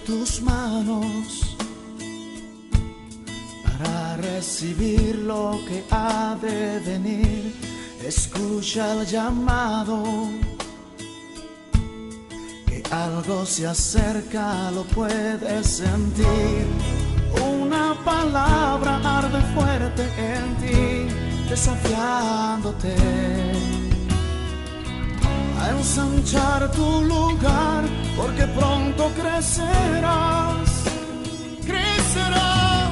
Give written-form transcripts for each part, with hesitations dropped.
tus manos para recibir lo que ha de venir. Escucha el llamado, que algo se acerca, lo puedes sentir. Una palabra arde fuerte en ti, desafiándote a ensanchar tu lugar, porque pronto crecerás, crecerás.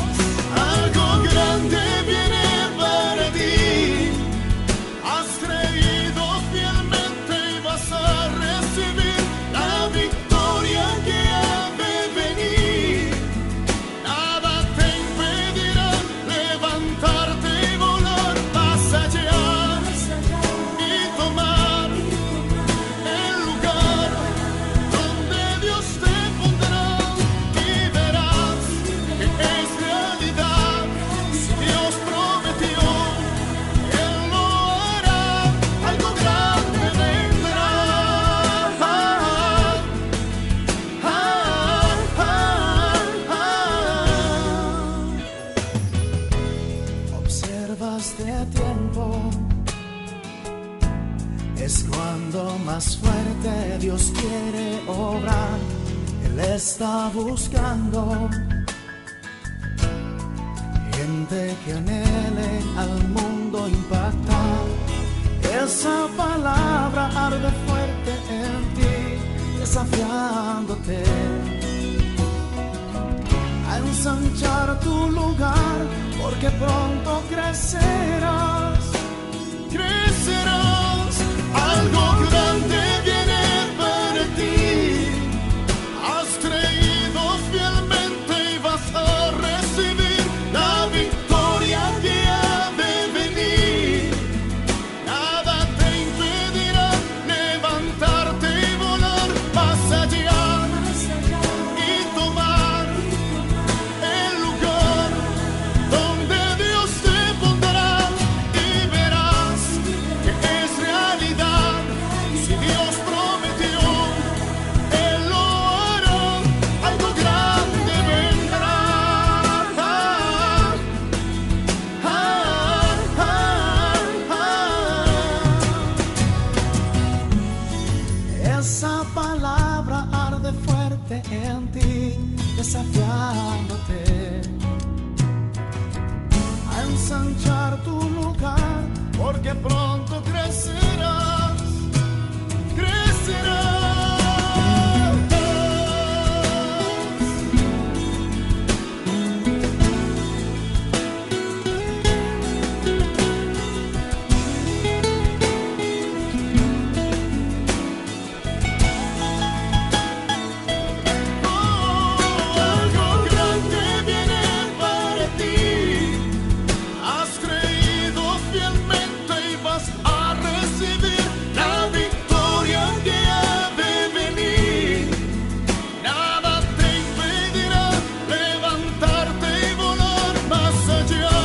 Algo grande viene para ti. Has creído fielmente y vas a recibir la victoria que ha de venir. Nada te impedirá levantarte y volar más allá y tomar el lugar donde Dios te pondrá, y verás que es realidad. Si Dios prometió, Él lo hará. Algo grande vendrá. Observas de tiempo, es cuando más fuerte Dios quiere obrar. Él está buscando gente que anhele al mundo impactar. Esa palabra arde fuerte en ti, desafiándote a ensanchar tu lugar, porque pronto crecerás, crecerás. Algo grande viene para ti. Has creído fielmente y vas a recibir la victoria que ha de venir. Nada te impedirá levantarte y volar más allá y tomar el lugar donde Dios te pondrá, y verás que es realidad. Si Dios prometió, Él lo hará. Algo grande vendrá. Esa palabra arde fuerte en ti, desafiándote a ensanchar tu lugar, porque pronto crecerás, crecerás. Algo grande viene para ti. Has creído fielmente y vas a recibir la victoria que ha de venir. Nada te impedirá levantarte y volar más allá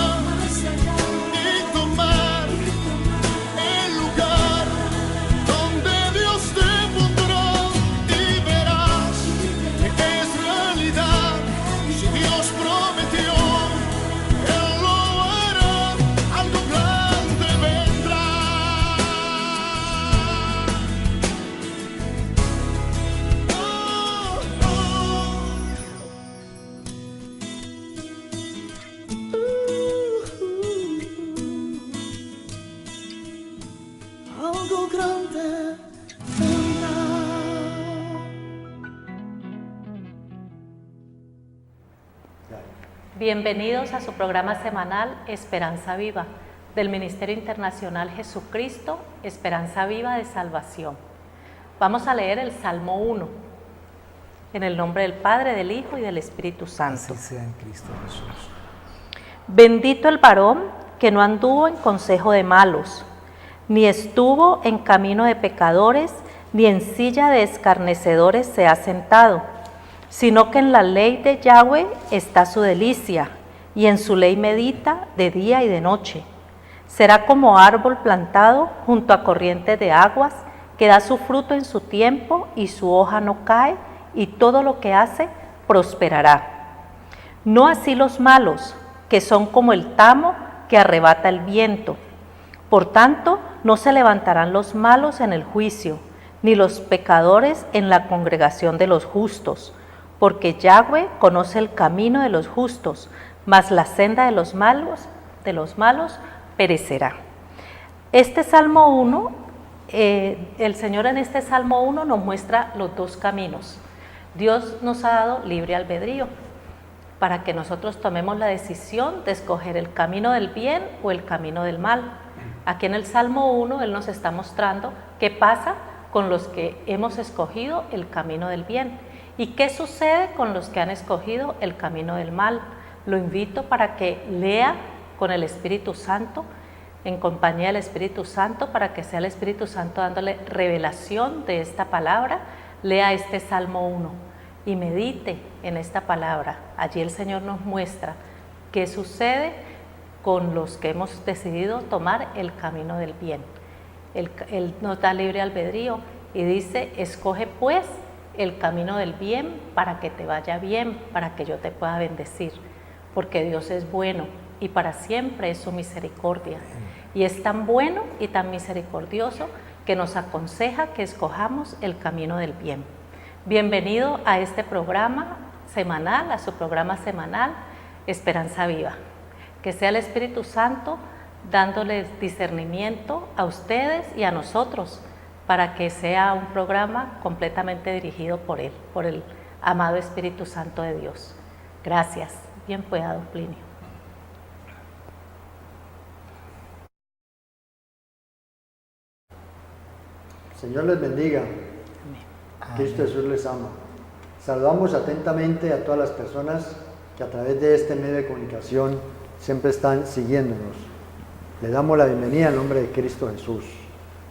y tomar el lugar donde Dios te pondrá, y verás que es realidad. Si Dios prometió, Él lo hará. Algo grande vendrá. Algo grande vendrá. Bienvenidos a su programa semanal Esperanza Viva, del Ministerio Internacional Jesucristo, Esperanza Viva de Salvación. Vamos a leer el Salmo 1, en el nombre del Padre, del Hijo y del Espíritu Santo. Así sea en Cristo Jesús. Bendito el varón que no anduvo en consejo de malos, ni estuvo en camino de pecadores, ni en silla de escarnecedores se ha sentado, sino que en la ley de Yahweh está su delicia, y en su ley medita de día y de noche. Será como árbol plantado junto a corrientes de aguas, que da su fruto en su tiempo y su hoja no cae, y todo lo que hace prosperará. No así los malos, que son como el tamo que arrebata el viento. Por tanto, no se levantarán los malos en el juicio, ni los pecadores en la congregación de los justos, porque Yahweh conoce el camino de los justos, mas la senda de los malos perecerá. Este Salmo 1, el Señor en este Salmo 1 nos muestra los dos caminos. Dios nos ha dado libre albedrío para que nosotros tomemos la decisión de escoger el camino del bien o el camino del mal. Aquí en el Salmo 1 Él nos está mostrando qué pasa con los que hemos escogido el camino del bien y qué sucede con los que han escogido el camino del mal. Lo invito para que lea con el Espíritu Santo, en compañía del Espíritu Santo, para que sea el Espíritu Santo dándole revelación de esta palabra. Lea este Salmo 1 y medite en esta palabra. Allí el Señor nos muestra qué sucede con los que hemos decidido tomar el camino del bien. Él nos da libre albedrío y dice: escoge pues el camino del bien para que te vaya bien, para que yo te pueda bendecir, porque Dios es bueno y para siempre es su misericordia. Y es tan bueno y tan misericordioso que nos aconseja que escojamos el camino del bien. Bienvenido a este programa semanal, a su programa semanal Esperanza Viva. Que sea el Espíritu Santo dándoles discernimiento a ustedes y a nosotros para que sea un programa completamente dirigido por Él, por el amado Espíritu Santo de Dios. Gracias. Bien pueda, don Plinio. Señor les bendiga. Cristo Jesús les ama. Saludamos atentamente a todas las personas que a través de este medio de comunicación siempre están siguiéndonos. Les damos la bienvenida en nombre de Cristo Jesús.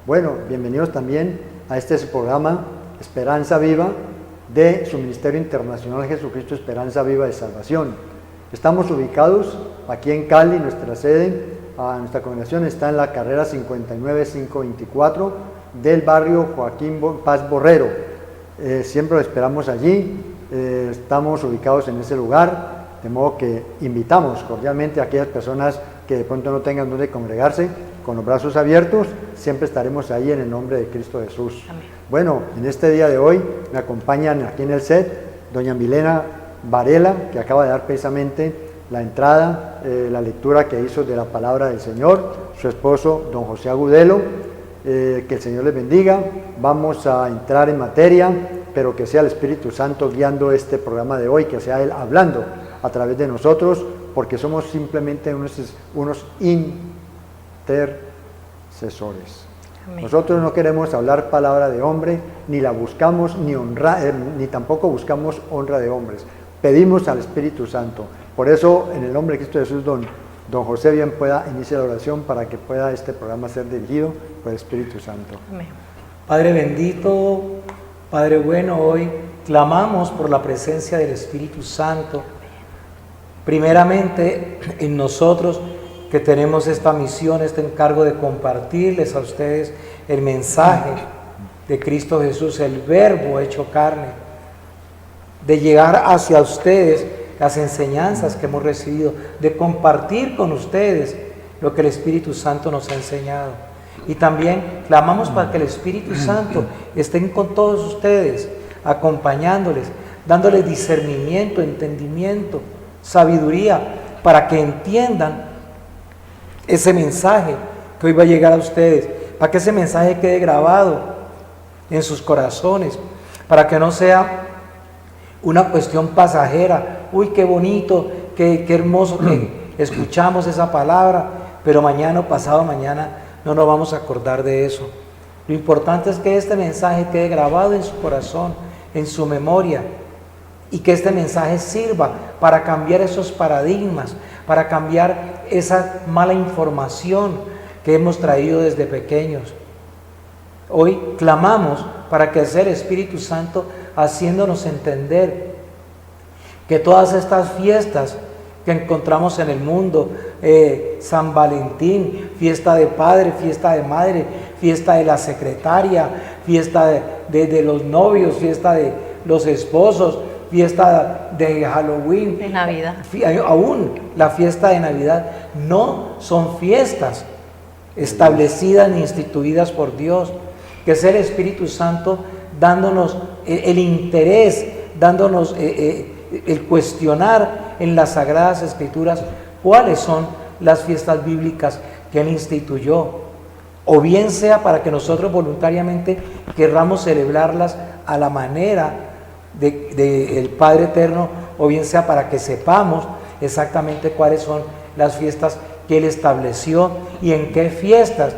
Bueno, bienvenidos también a este programa Esperanza Viva de su Ministerio Internacional Jesucristo Esperanza Viva de Salvación. Estamos ubicados aquí en Cali, nuestra sede, nuestra congregación está en la carrera 59524 del barrio Joaquín Paz Borrero. Siempre lo esperamos allí, estamos ubicados en ese lugar, de modo que invitamos cordialmente a aquellas personas que de pronto no tengan donde congregarse, con los brazos abiertos, siempre estaremos ahí en el nombre de Cristo Jesús. Amén. Bueno, en este día de hoy me acompañan aquí en el set doña Milena Varela, que acaba de dar precisamente la entrada, la lectura que hizo de la palabra del Señor, su esposo don José Agudelo. Que el Señor les bendiga. Vamos a entrar en materia, pero que sea el Espíritu Santo guiando este programa de hoy, que sea Él hablando a través de nosotros, porque somos simplemente unos intercesores. Amén. Nosotros no queremos hablar palabra de hombre, ni la buscamos, ni tampoco buscamos honra de hombres. Pedimos al Espíritu Santo. Por eso, en el nombre de Cristo Jesús, don José bien pueda iniciar la oración para que pueda este programa ser dirigido por el Espíritu Santo. Amén. Padre bendito, Padre bueno, hoy clamamos por la presencia del Espíritu Santo, primeramente en nosotros que tenemos esta misión, este encargo de compartirles a ustedes el mensaje de Cristo Jesús, el Verbo hecho carne, de llegar hacia ustedes las enseñanzas que hemos recibido, de compartir con ustedes lo que el Espíritu Santo nos ha enseñado. Y también clamamos para que el Espíritu Santo esté con todos ustedes, acompañándoles, dándoles discernimiento, entendimiento, sabiduría, para que entiendan ese mensaje que hoy va a llegar a ustedes, para que ese mensaje quede grabado en sus corazones, para que no sea una cuestión pasajera. Uy, qué bonito, qué hermoso que escuchamos esa palabra, pero mañana o pasado mañana no nos vamos a acordar de eso. Lo importante es que este mensaje quede grabado en su corazón, en su memoria, y que este mensaje sirva para cambiar esos paradigmas, para cambiar esa mala información que hemos traído desde pequeños. Hoy clamamos para que sea el Espíritu Santo haciéndonos entender que todas estas fiestas que encontramos en el mundo, San Valentín, fiesta de padre, fiesta de madre, fiesta de la secretaria, fiesta de los novios, fiesta de los esposos, fiesta de Halloween, De Navidad. aún la fiesta de Navidad, no son fiestas establecidas ni instituidas por Dios, que es el Espíritu Santo dándonos el interés, dándonos el cuestionar en las Sagradas Escrituras cuáles son las fiestas bíblicas que Él instituyó, o bien sea para que nosotros voluntariamente querramos celebrarlas a la manera del Padre Eterno, o bien sea para que sepamos exactamente cuáles son las fiestas que Él estableció y en qué fiestas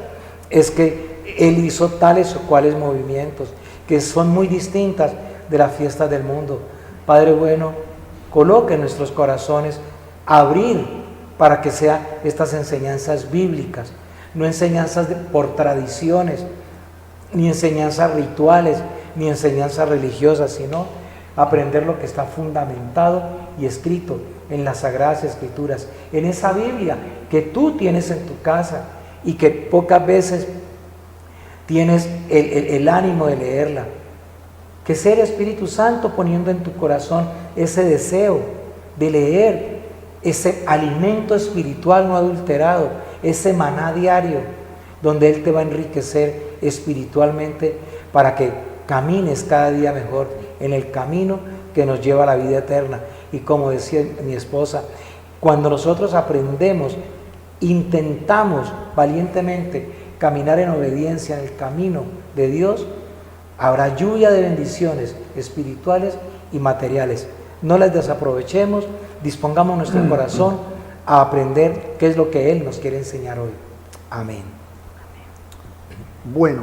es que Él hizo tales o cuales movimientos, que son muy distintas de las fiestas del mundo. Padre bueno, coloque en nuestros corazones abrir para que sean estas enseñanzas bíblicas, no enseñanzas por tradiciones, ni enseñanzas rituales, ni enseñanzas religiosas, sino aprender lo que está fundamentado y escrito en las Sagradas Escrituras, en esa Biblia que tú tienes en tu casa y que pocas veces tienes el ánimo de leerla. Que sea el Espíritu Santo poniendo en tu corazón ese deseo de leer, ese alimento espiritual no adulterado, ese maná diario, donde Él te va a enriquecer espiritualmente para que camines cada día mejor en el camino que nos lleva a la vida eterna. Y como decía mi esposa, cuando nosotros aprendemos, intentamos valientemente caminar en obediencia en el camino de Dios, habrá lluvia de bendiciones espirituales y materiales. No las desaprovechemos, dispongamos nuestro corazón a aprender qué es lo que Él nos quiere enseñar hoy. Amén. Bueno,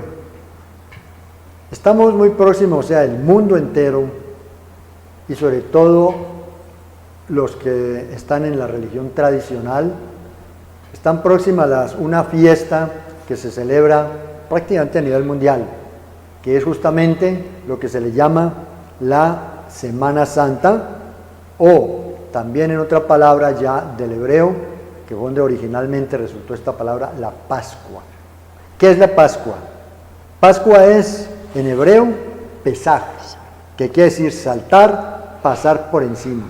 estamos muy próximos, o sea, el mundo entero, y sobre todo los que están en la religión tradicional, están próximas a una fiesta que se celebra prácticamente a nivel mundial, que es justamente lo que se le llama la Semana Santa, o también en otra palabra ya del hebreo, que fue donde originalmente resultó esta palabra, la Pascua. ¿Qué es la Pascua? Pascua es en hebreo Pesaj, que quiere decir saltar, pasar por encima.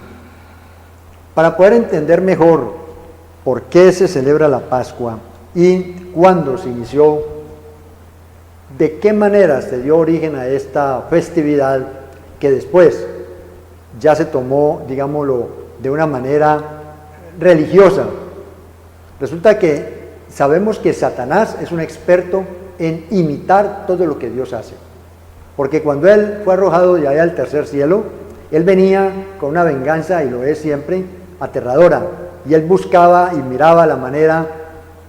Para poder entender mejor por qué se celebra la Pascua y cuándo se inició, de qué manera se dio origen a esta festividad que después ya se tomó, digámoslo, de una manera religiosa. Resulta que sabemos que Satanás es un experto en imitar todo lo que Dios hace, porque cuando él fue arrojado de allá al tercer cielo, él venía con una venganza, y lo es siempre, aterradora, y él buscaba y miraba la manera,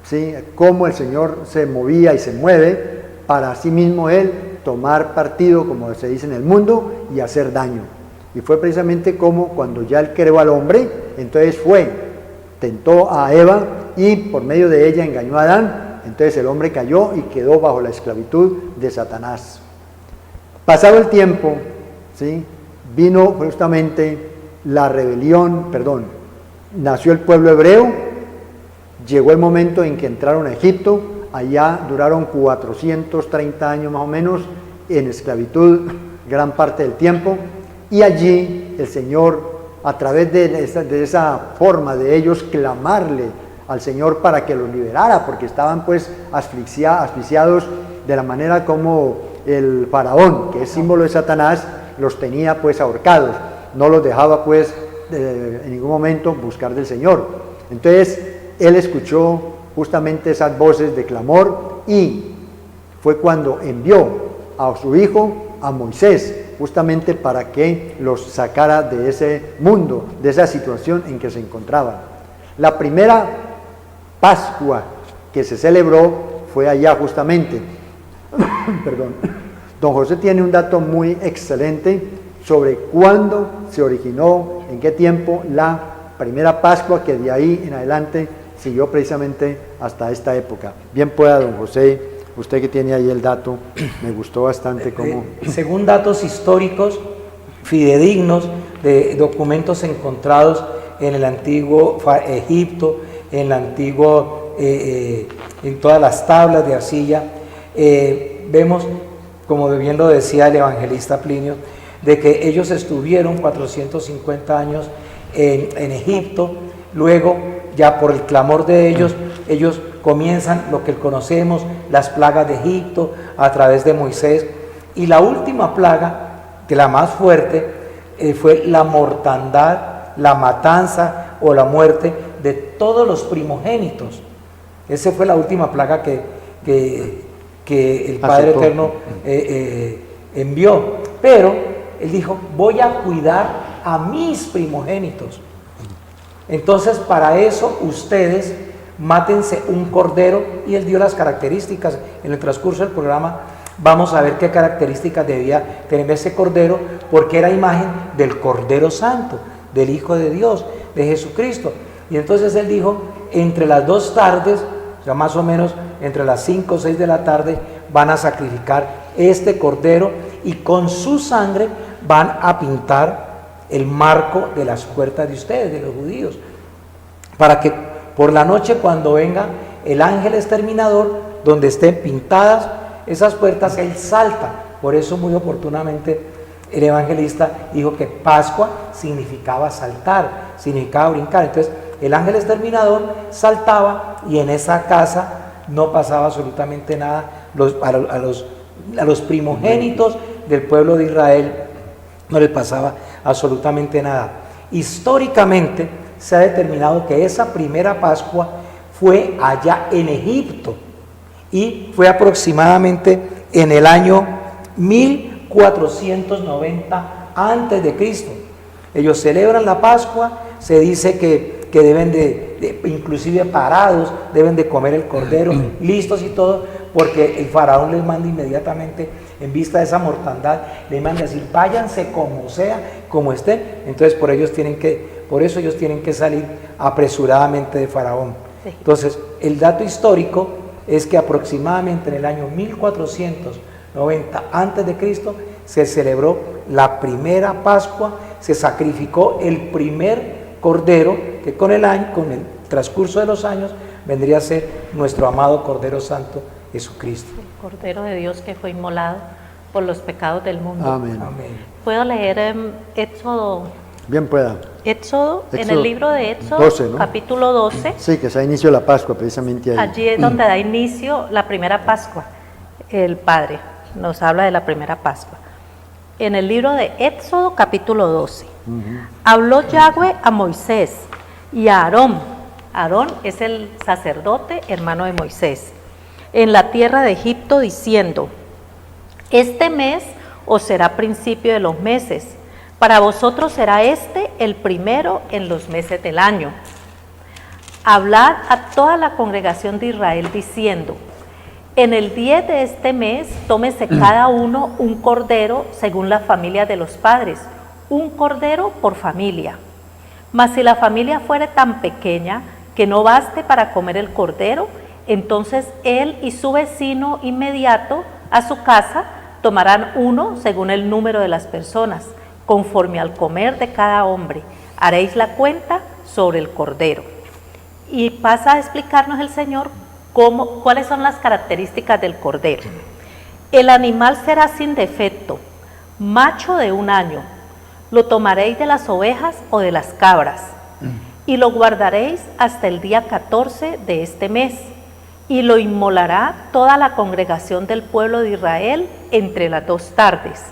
¿sí?, cómo el Señor se movía y se mueve para así mismo él tomar partido, como se dice en el mundo, y hacer daño. Y fue precisamente como cuando ya él creó al hombre, entonces tentó a Eva y por medio de ella engañó a Adán, entonces el hombre cayó y quedó bajo la esclavitud de Satanás. Pasado el tiempo, ¿sí?, vino justamente la rebelión, nació el pueblo hebreo, llegó el momento en que entraron a Egipto, allá duraron 430 años más o menos en esclavitud gran parte del tiempo, y allí el Señor, a través de esa forma de ellos clamarle al Señor para que los liberara, porque estaban pues asfixiados de la manera como el faraón, que es símbolo de Satanás, los tenía pues ahorcados, no los dejaba pues en ningún momento buscar del Señor. Entonces él escuchó justamente esas voces de clamor y fue cuando envió a su hijo, a Moisés, justamente para que los sacara de ese mundo, de esa situación en que se encontraban. La primera Pascua que se celebró fue allá justamente. Don José tiene un dato muy excelente sobre cuándo se originó, en qué tiempo la primera Pascua, que de ahí en adelante siguió precisamente hasta esta época. Bien pueda, don José, usted que tiene ahí el dato, me gustó bastante cómo... Según datos históricos fidedignos de documentos encontrados en el antiguo Egipto, en el antiguo, en todas las tablas de arcilla, vemos, como bien lo decía el evangelista Plinio, de que ellos estuvieron 450 años en Egipto, luego ya por el clamor de ellos comienzan lo que conocemos, las plagas de Egipto a través de Moisés, y la última plaga, que la más fuerte, fue la mortandad, la matanza o la muerte de todos los primogénitos. Esa fue la última plaga que el Padre Eterno envió, pero Él dijo, voy a cuidar a mis primogénitos. Entonces, para eso ustedes mátense un cordero, y Él dio las características. En el transcurso del programa vamos a ver qué características debía tener ese cordero, porque era imagen del Cordero Santo, del Hijo de Dios, de Jesucristo. Y entonces Él dijo, entre las 2 tardes, o sea, más o menos entre las 5 o 6 de la tarde, van a sacrificar este cordero, y con su sangre van a pintar el marco de las puertas de ustedes, de los judíos, para que por la noche, cuando venga el ángel exterminador, donde estén pintadas esas puertas, Él salta. Por eso muy oportunamente el evangelista dijo que Pascua significaba saltar, significaba brincar. Entonces el ángel exterminador saltaba, y en esa casa no pasaba absolutamente nada. A los primogénitos del pueblo de Israel no les pasaba absolutamente nada. Históricamente se ha determinado que esa primera Pascua fue allá en Egipto, y fue aproximadamente en el año 1490 antes de Cristo. Ellos celebran la Pascua, se dice que deben inclusive parados, deben de comer el cordero, listos y todo, porque el faraón les manda inmediatamente, en vista de esa mortandad, les manda a decir, váyanse como sea, como estén. Entonces por eso ellos tienen que salir apresuradamente de Faraón. Sí. Entonces el dato histórico es que aproximadamente en el año 1490 antes de Cristo se celebró la primera Pascua, se sacrificó el primer cordero, que con el transcurso de los años vendría a ser nuestro amado Cordero Santo Jesucristo. El Cordero de Dios que fue inmolado por los pecados del mundo. Amén. Amén. ¿Puedo leer Éxodo? Bien pueda. Éxodo, en el libro de Éxodo, 12, ¿no? capítulo 12. Sí, que se da inicio a la Pascua, precisamente ahí. Allí es donde da inicio la primera Pascua. El Padre nos habla de la primera Pascua. En el libro de Éxodo, capítulo 12. Habló Yahweh a Moisés y a Aarón. Aarón es el sacerdote, hermano de Moisés, en la tierra de Egipto, diciendo, este mes os será principio de los meses, para vosotros será este el primero en los meses del año. Hablad a toda la congregación de Israel diciendo, en el 10 de este mes tómese cada uno un cordero según la familia de los padres, un cordero por familia. Mas si la familia fuere tan pequeña que no baste para comer el cordero, entonces él y su vecino inmediato a su casa tomarán uno según el número de las personas, conforme al comer de cada hombre. Haréis la cuenta sobre el cordero. Y pasa a explicarnos el Señor cuáles son las características del cordero. El animal será sin defecto, macho de 1 año. Lo tomaréis de las ovejas o de las cabras, y lo guardaréis hasta el día 14 de este mes, y lo inmolará toda la congregación del pueblo de Israel entre las 2 tardes.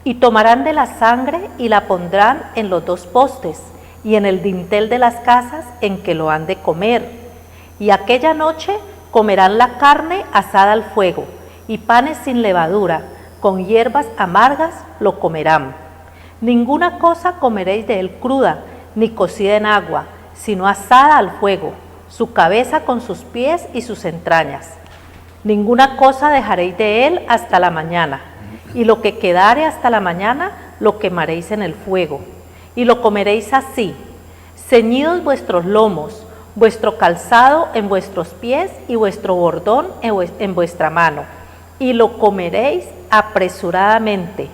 Y tomarán de la sangre y la pondrán en los 2 postes y en el dintel de las casas en que lo han de comer. Y aquella noche comerán la carne asada al fuego, y panes sin levadura, con hierbas amargas lo comerán. Ninguna cosa comeréis de él cruda, ni cocida en agua, sino asada al fuego, su cabeza con sus pies y sus entrañas. Ninguna cosa dejaréis de él hasta la mañana, y lo que quedare hasta la mañana lo quemaréis en el fuego, y lo comeréis así, ceñidos vuestros lomos, vuestro calzado en vuestros pies y vuestro bordón en vuestra mano, y lo comeréis apresuradamente.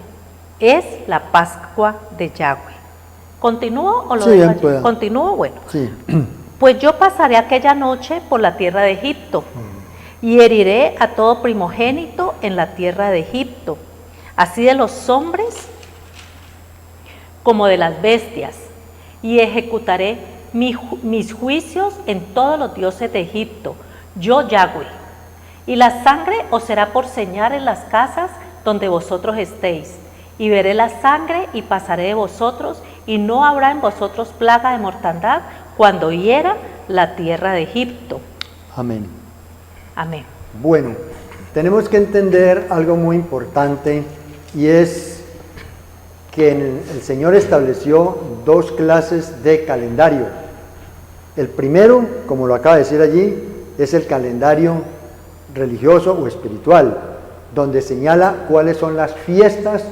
Es la Pascua de Yahweh. ¿Continúo o lo dejo allí? ¿Continúo? Bueno. Sí. Pues yo pasaré aquella noche por la tierra de Egipto, y heriré a todo primogénito en la tierra de Egipto, así de los hombres como de las bestias, y ejecutaré mis juicios en todos los dioses de Egipto, yo Yahweh. Y la sangre os será por señal en las casas donde vosotros estéis, y veré la sangre y pasaré de vosotros, y no habrá en vosotros plaga de mortandad cuando hiera la tierra de Egipto. Amén. Amén. Bueno, tenemos que entender algo muy importante, y es que el Señor estableció dos clases de calendario. El primero, como lo acaba de decir allí, es el calendario religioso o espiritual, donde señala cuáles son las fiestas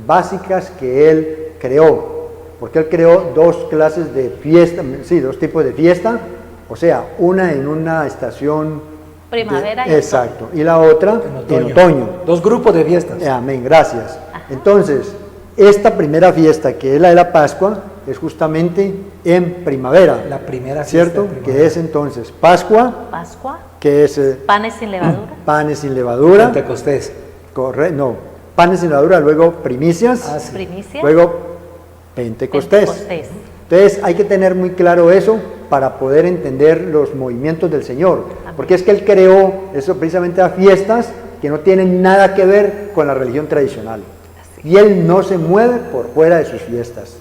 básicas que Él creó. Porque Él creó dos clases de fiesta, sí, dos tipos de fiesta, o sea, una en una estación Primavera y exacto, y la otra en otoño. Dos grupos de fiestas. Amén, gracias. Entonces, esta primera fiesta, que es la de la Pascua, es justamente en primavera. La primera fiesta, ¿cierto? Que es entonces Pascua, que es panes sin levadura. Panes sin levadura. Pentecostés. Correcto, no. Panes sin levadura, luego primicias, Sí. Primicias. luego Pentecostés. Entonces hay que tener muy claro eso para poder entender los movimientos del Señor. Porque es que Él creó eso precisamente a fiestas que no tienen nada que ver con la religión tradicional. Y Él no se mueve por fuera de sus fiestas.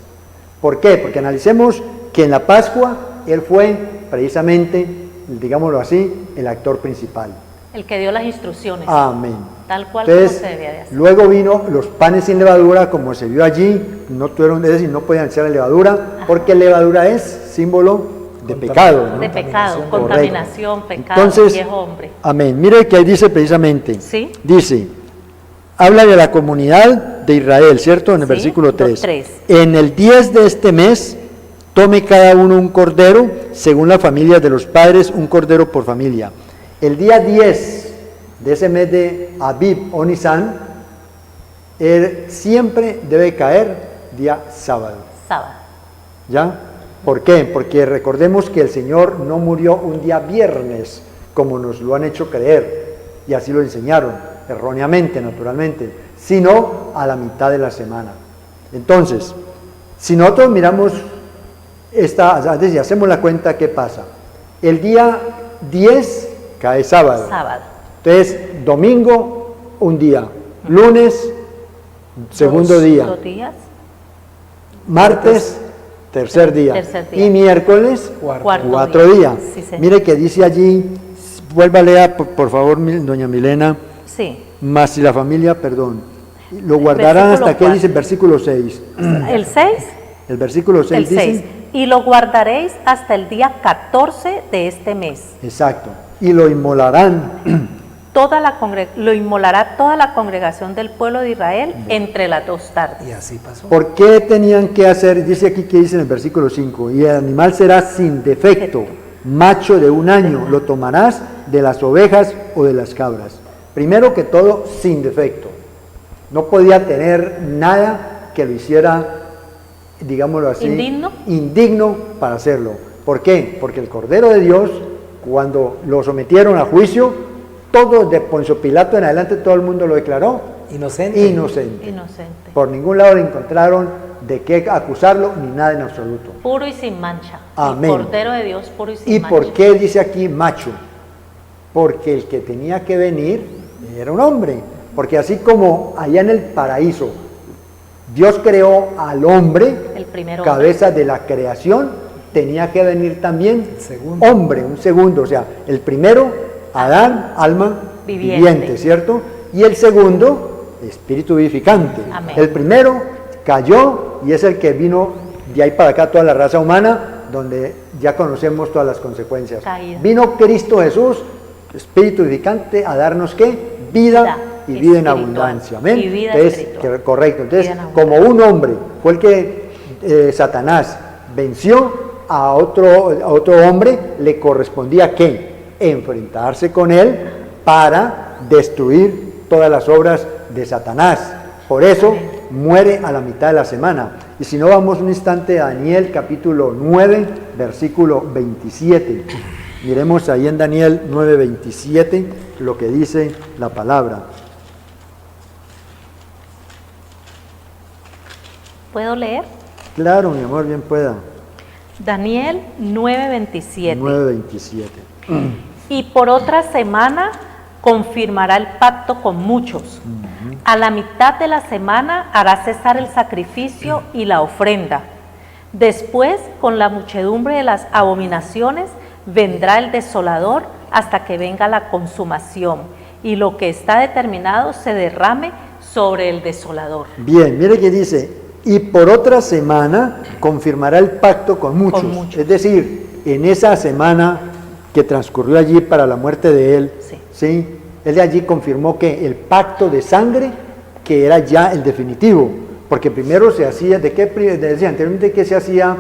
¿Por qué? Porque analicemos que en la Pascua Él fue precisamente, digámoslo así, el actor principal. El que dio las instrucciones. Amén. Tal cual Entonces, como se debía de hacer. luego vino los panes sin levadura, como se vio allí, no tuvieron, es decir, no podían ser levadura, porque levadura es símbolo de pecado, ¿no? De pecado, Correcto. contaminación, pecado, Entonces, viejo hombre. amén. Mire que ahí dice precisamente, ¿Sí? dice, habla de la comunidad de Israel, ¿cierto? En el Sí, versículo 3. 3. En el 10 de este mes, tome cada uno un cordero, según la familia de los padres, un cordero por familia. El día 10 de ese mes de Abib o Nisan, siempre debe caer día sábado. Sábado. ¿Ya? ¿Por qué? Porque recordemos que el Señor no murió un día viernes, como nos lo han hecho creer, y así lo enseñaron, erróneamente, naturalmente, sino a la mitad de la semana. Entonces, si nosotros miramos es decir, hacemos la cuenta, ¿qué pasa? El día 10 cae sábado. Sábado. Entonces, domingo, un día. Lunes, segundo día. 2 días. Martes, tercer día. Tercer día. Y miércoles, Cuarto 4 días. Sí, señor. Mire que dice allí, vuelva a leer, por favor, doña Milena, Sí. más si la familia, perdón, lo guardarán Versículo hasta que 4. dice el versículo 6. El 6. El versículo 6 El 6. dice, Y lo guardaréis hasta el día 14 de este mes. exacto, y lo inmolarán. Lo inmolará toda la congregación del pueblo de Israel entre las 2 tardes. Y así pasó. ¿Por qué tenían que hacer? Dice aquí que dice en el versículo 5, y el animal será sin defecto, macho de 1 año, lo tomarás de las ovejas o de las cabras. Primero que todo, sin defecto. No podía tener nada que lo hiciera, digámoslo así, indigno para hacerlo. ¿Por qué? Porque el Cordero de Dios, cuando lo sometieron a juicio, todo de Poncio Pilato en adelante, todo el mundo lo declaró Inocente. inocente. Por ningún lado le encontraron de qué acusarlo, ni nada en absoluto. Puro y sin mancha. Amén. El Cordero de Dios puro y sin ¿Y mancha. por qué dice aquí macho? Porque el que tenía que venir era un hombre. Porque así como allá en el paraíso, Dios creó al hombre, El primero cabeza de la creación, tenía que venir también Segundo. hombre, un segundo. O sea, el primero, Adán, alma Viviente. viviente, ¿cierto? Y el segundo, espíritu vivificante. Amén. El primero cayó y es el que vino de ahí para acá toda la raza humana, donde ya conocemos todas las consecuencias. Caída. Vino Cristo Jesús, espíritu vivificante, a darnos ¿qué? Vida y vida en espiritual. abundancia. Amén. Y vida Entonces, espiritual. correcto. Entonces, Vida en abundancia. como un hombre fue el que Satanás venció a otro hombre, le correspondía ¿qué? Enfrentarse con él para destruir todas las obras de Satanás. Por eso muere a la mitad de la semana. Y si no, vamos un instante a Daniel capítulo 9, versículo 27. Miremos ahí en Daniel 9, 27 lo que dice la palabra. ¿Puedo leer? Claro, mi amor, bien pueda. Daniel 9:27. 9:27. Y por otra semana confirmará el pacto con muchos. A la mitad de la semana hará cesar el sacrificio y la ofrenda. Después, con la muchedumbre de las abominaciones, vendrá el desolador hasta que venga la consumación, y lo que está determinado se derrame sobre el desolador. Bien, mire que dice, y por otra semana confirmará el pacto con muchos. Es decir, en esa semana que transcurrió allí para la muerte de él, ¿sí? Él de allí confirmó que el pacto de sangre, que era ya el definitivo, porque primero se hacía, decía anteriormente que se hacía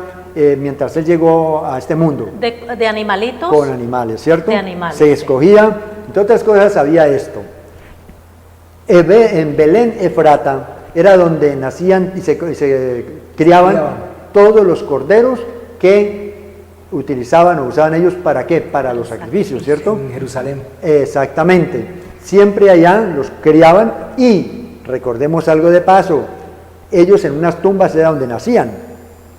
mientras él llegó a este mundo. De animalitos. Con animales, ¿cierto? De animales. Se escogía, entre otras cosas había esto. En Belén Efrata era donde nacían y se criaban todos los corderos que utilizaban o usaban ellos ¿para qué? Para los sacrificios, ¿cierto? En Jerusalén. Exactamente. Siempre allá los criaban y, recordemos algo de paso, ellos en unas tumbas era donde nacían.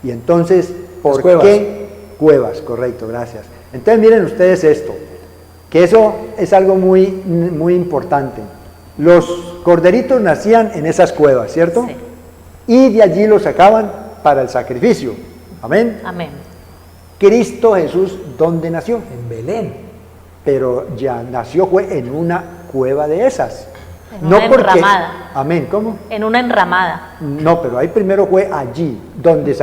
Y entonces, ¿por qué? Cuevas, correcto, gracias. Entonces miren ustedes esto, que eso es algo muy, muy importante. Los corderitos nacían en esas cuevas, ¿cierto? Sí. Y de allí los sacaban para el sacrificio. Amén. Amén. Cristo Jesús, ¿dónde nació? En Belén. Pero ya nació fue en una cueva de esas. En una enramada. Amén, ¿cómo? En una enramada. No, pero ahí primero fue allí, donde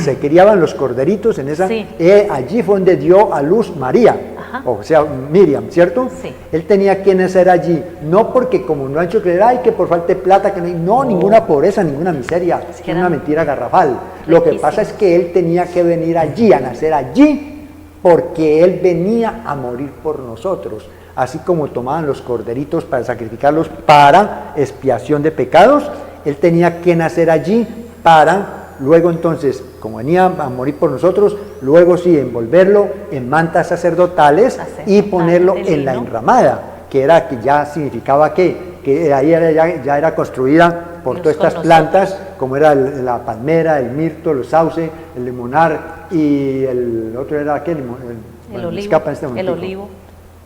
se criaban los corderitos, en esa, Sí. Allí fue donde dio a luz María, Ajá. o sea, Miriam, ¿cierto? Sí. Él tenía que nacer allí, no porque como no han hecho creer, ay, que por falta de plata, que no, ninguna pobreza, ninguna miseria, Sí, es una mentira garrafal. Lo que pasa es que él tenía que venir allí, a nacer allí, porque él venía a morir por nosotros. Así como tomaban los corderitos para sacrificarlos para expiación de pecados, él tenía que nacer allí para, luego entonces, como venía a morir por nosotros, luego sí envolverlo en mantas sacerdotales y ponerlo en la enramada, que ya significaba que ahí ya era construida por todas estas plantas, como era la palmera, el mirto, el sauce, el limonar y el otro era aquel, El olivo.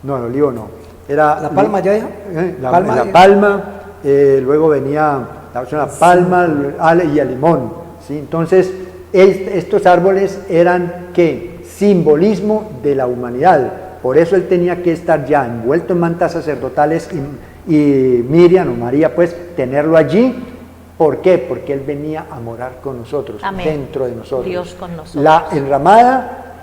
No, el olivo no. Era ¿La palma ya dijo? La palma, luego venía la palma y el limón. ¿sí? Entonces, estos árboles eran ¿qué? Simbolismo de la humanidad. Por eso él tenía que estar ya envuelto en mantas sacerdotales y Miriam o María, pues, tenerlo allí. ¿Por qué? Porque él venía a morar con nosotros, Amén. dentro de nosotros. Dios con nosotros. La enramada,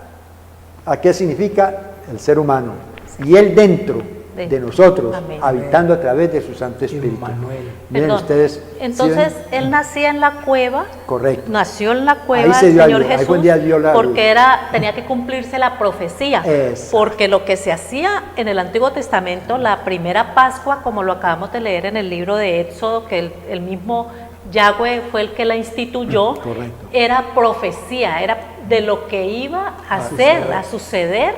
¿a qué significa? El ser humano. Y él dentro de nosotros, Amén. habitando a través de su Santo Espíritu. Emmanuel. Miren Perdón. ustedes. Entonces, ¿sí él nacía en la cueva. Correcto. Nació en la cueva Ahí se el dio a Señor luz, ahí Jesús, fue donde dio la luz. porque tenía que cumplirse la profecía. Exacto. Porque lo que se hacía en el Antiguo Testamento, la primera Pascua, como lo acabamos de leer en el libro de Éxodo, que el mismo Yahweh fue el que la instituyó, Correcto. era profecía, era de lo que iba a suceder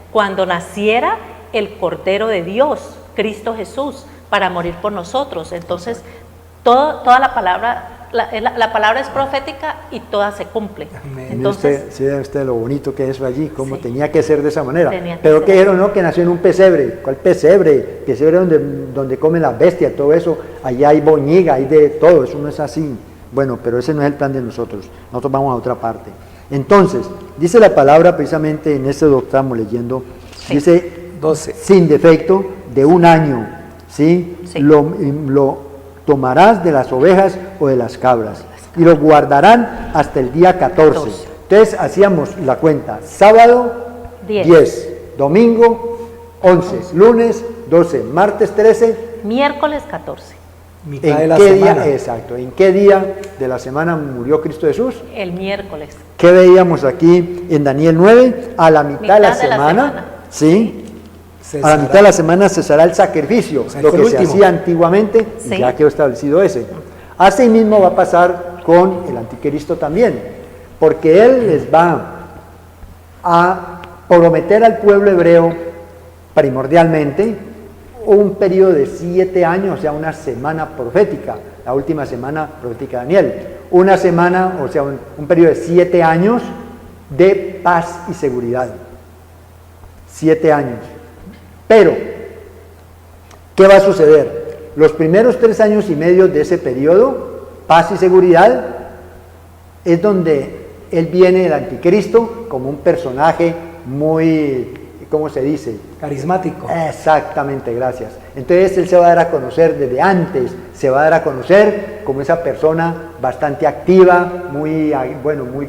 cuando naciera el Cordero de Dios, Cristo Jesús, para morir por nosotros. Entonces, toda la palabra, la palabra es profética y toda se cumple. Amén. Entonces, Mire usted lo bonito que es allí, cómo tenía que ser de esa manera. Tenía que Pero ser que dijeron, no, que nació en un pesebre. ¿Cuál pesebre? Pesebre donde comen las bestias, todo eso. Allá hay boñiga, hay de todo, eso no es así. Bueno, pero ese no es el plan de nosotros. Nosotros vamos a otra parte. Entonces, dice la palabra precisamente en este doctrino estamos leyendo, dice 12. sin defecto, de un año, ¿sí? Sí. Lo tomarás de las ovejas o de las cabras y lo guardarán hasta el día 14. Entonces hacíamos la cuenta, sábado 10, domingo 11, lunes 12, martes 13, miércoles 14, Mitad de ¿en la qué semana. día? Exacto, ¿en qué día de la semana murió Cristo Jesús? el miércoles. ¿Qué veíamos aquí en Daniel 9? A la mitad de la semana, ¿sí? A la mitad de la semana cesará el sacrificio, O sea, lo fue que el se último. hacía antiguamente, y Sí. ya quedó establecido ese. Así mismo va a pasar con el anticristo también, porque él les va a prometer al pueblo hebreo primordialmente un periodo de 7 años, o sea, una semana profética, la última semana profética de Daniel, una semana, o sea, un periodo de 7 años de paz y seguridad. 7 años. Pero, ¿qué va a suceder? Los primeros 3 años y medio de ese periodo, paz y seguridad, es donde él viene, el anticristo, como un personaje muy, ¿cómo se dice? Carismático. Exactamente, gracias. Entonces él se va a dar a conocer desde antes, se va a dar a conocer como esa persona bastante activa, muy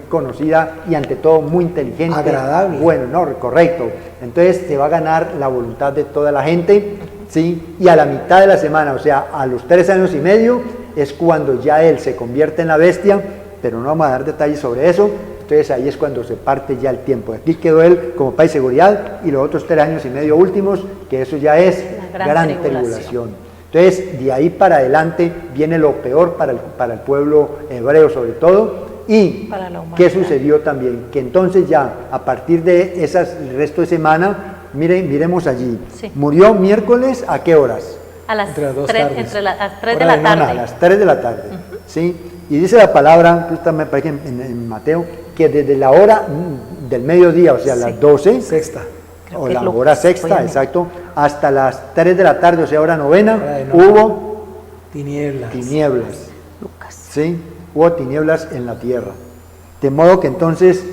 conocida y ante todo muy inteligente. Agradable. Bueno, no, correcto. Entonces se va a ganar la voluntad de toda la gente, ¿sí? Y a la mitad de la semana, o sea, a los 3 años y medio, es cuando ya él se convierte en la bestia, pero no vamos a dar detalles sobre eso. Entonces ahí es cuando se parte ya el tiempo. Aquí quedó él como paz y seguridad, y los otros 3 años y medio últimos, que eso ya es La gran tribulación. tribulación. Entonces de ahí para adelante viene lo peor para el pueblo hebreo sobre todo. Y Para la humanidad. ¿qué sucedió también? Que entonces ya a partir de el resto de semana, miremos allí. Sí. Murió miércoles, ¿a qué horas? A las Entre las 2 3, tardes. entre las 3 Hora de la de Maná, A tarde. las 3 de la tarde, ¿sí? Y dice la palabra, justo me parece en Mateo, que desde la hora del mediodía, o sea, las 12, Sexta. Creo o que la es Lucas, hora sexta, obviamente. exacto, hasta las 3 de la tarde, o sea, hora novena, Hora de novena. hubo Tinieblas. tinieblas, Lucas. ¿sí? Hubo tinieblas en la tierra. De modo que entonces,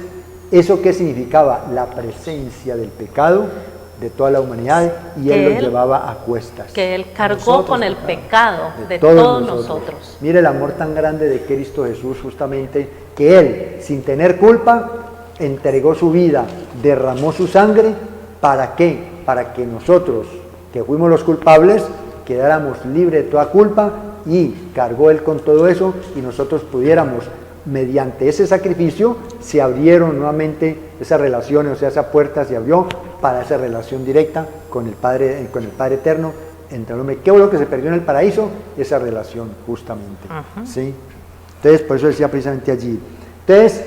¿eso qué significaba? La presencia del pecado de toda la humanidad, y Que él lo él- llevaba a cuestas. Que él cargó Nosotros, con el pecado de todos todos nosotros. Mire el amor tan grande de Cristo Jesús, justamente, que Él, sin tener culpa, entregó su vida, derramó su sangre. ¿Para qué? Para que nosotros, que fuimos los culpables, quedáramos libres de toda culpa, y cargó Él con todo eso, y nosotros pudiéramos, mediante ese sacrificio, se abrieron nuevamente esas relaciones, o sea, esa puerta se abrió para esa relación directa con el Padre Eterno, entre el hombre. ¿Qué fue lo que se perdió en el paraíso? Esa relación, justamente. ¿Sí? Entonces, por eso decía precisamente allí. Entonces,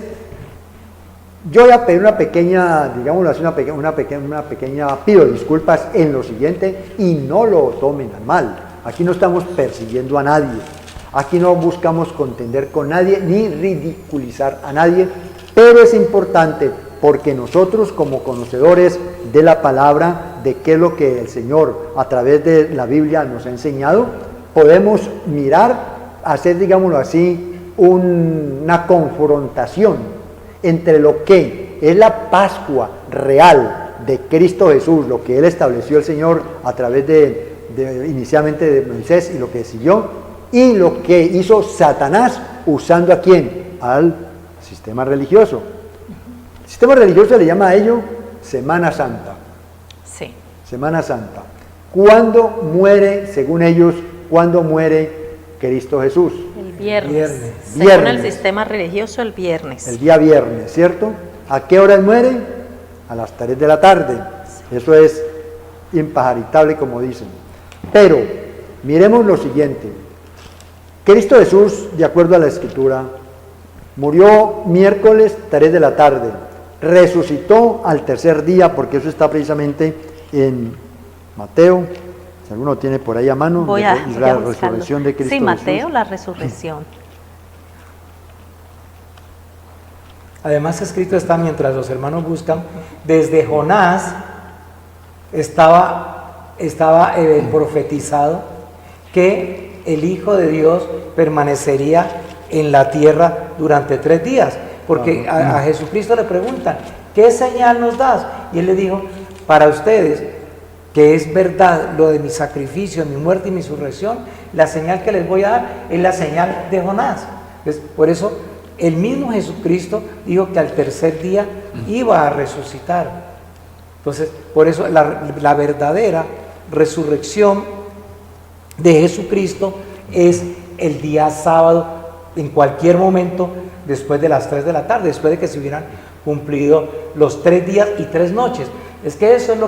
yo voy a pedir una pequeña, digámoslo así, una pequeña, pido disculpas en lo siguiente, y no lo tomen a mal. Aquí no estamos persiguiendo a nadie. Aquí no buscamos contender con nadie, ni ridiculizar a nadie, pero es importante porque nosotros, como conocedores de la palabra, de qué es lo que el Señor a través de la Biblia nos ha enseñado, podemos mirar, hacer, digámoslo así, una confrontación entre lo que es la Pascua real de Cristo Jesús, lo que Él estableció el Señor a través inicialmente de Moisés, y lo que siguió, y lo que hizo Satanás usando ¿a quién? Al sistema religioso. El sistema religioso le llama a ello Semana Santa. Sí. Semana Santa. ¿Cuándo muere, según ellos, cuándo muere Cristo Jesús? El viernes. Viernes. Según Viernes. el sistema religioso, el viernes. El día viernes, ¿cierto? ¿A qué hora muere? A las 3 de la tarde. Eso es impajaritable, como dicen. Pero miremos lo siguiente. Cristo Jesús, de acuerdo a la Escritura, murió miércoles 3 de la tarde, resucitó al tercer día, porque eso está precisamente en Mateo, si alguno tiene por ahí a mano, Voy la a buscarlo. resurrección de Cristo Sí, Mateo, Jesús. la resurrección. Además escrito está, mientras los hermanos buscan, desde Jonás estaba profetizado que el Hijo de Dios permanecería en la tierra durante 3 días, porque a Jesucristo le preguntan, ¿qué señal nos das? Y él le dijo, para ustedes, que es verdad lo de mi sacrificio, mi muerte y mi resurrección, la señal que les voy a dar es la señal de Jonás. Entonces, por eso el mismo Jesucristo dijo que al tercer día iba a resucitar. Entonces, por eso la verdadera resurrección de Jesucristo es el día sábado, en cualquier momento después de las 3 de la tarde, después de que se hubieran cumplido los 3 días y 3 noches. Es que eso es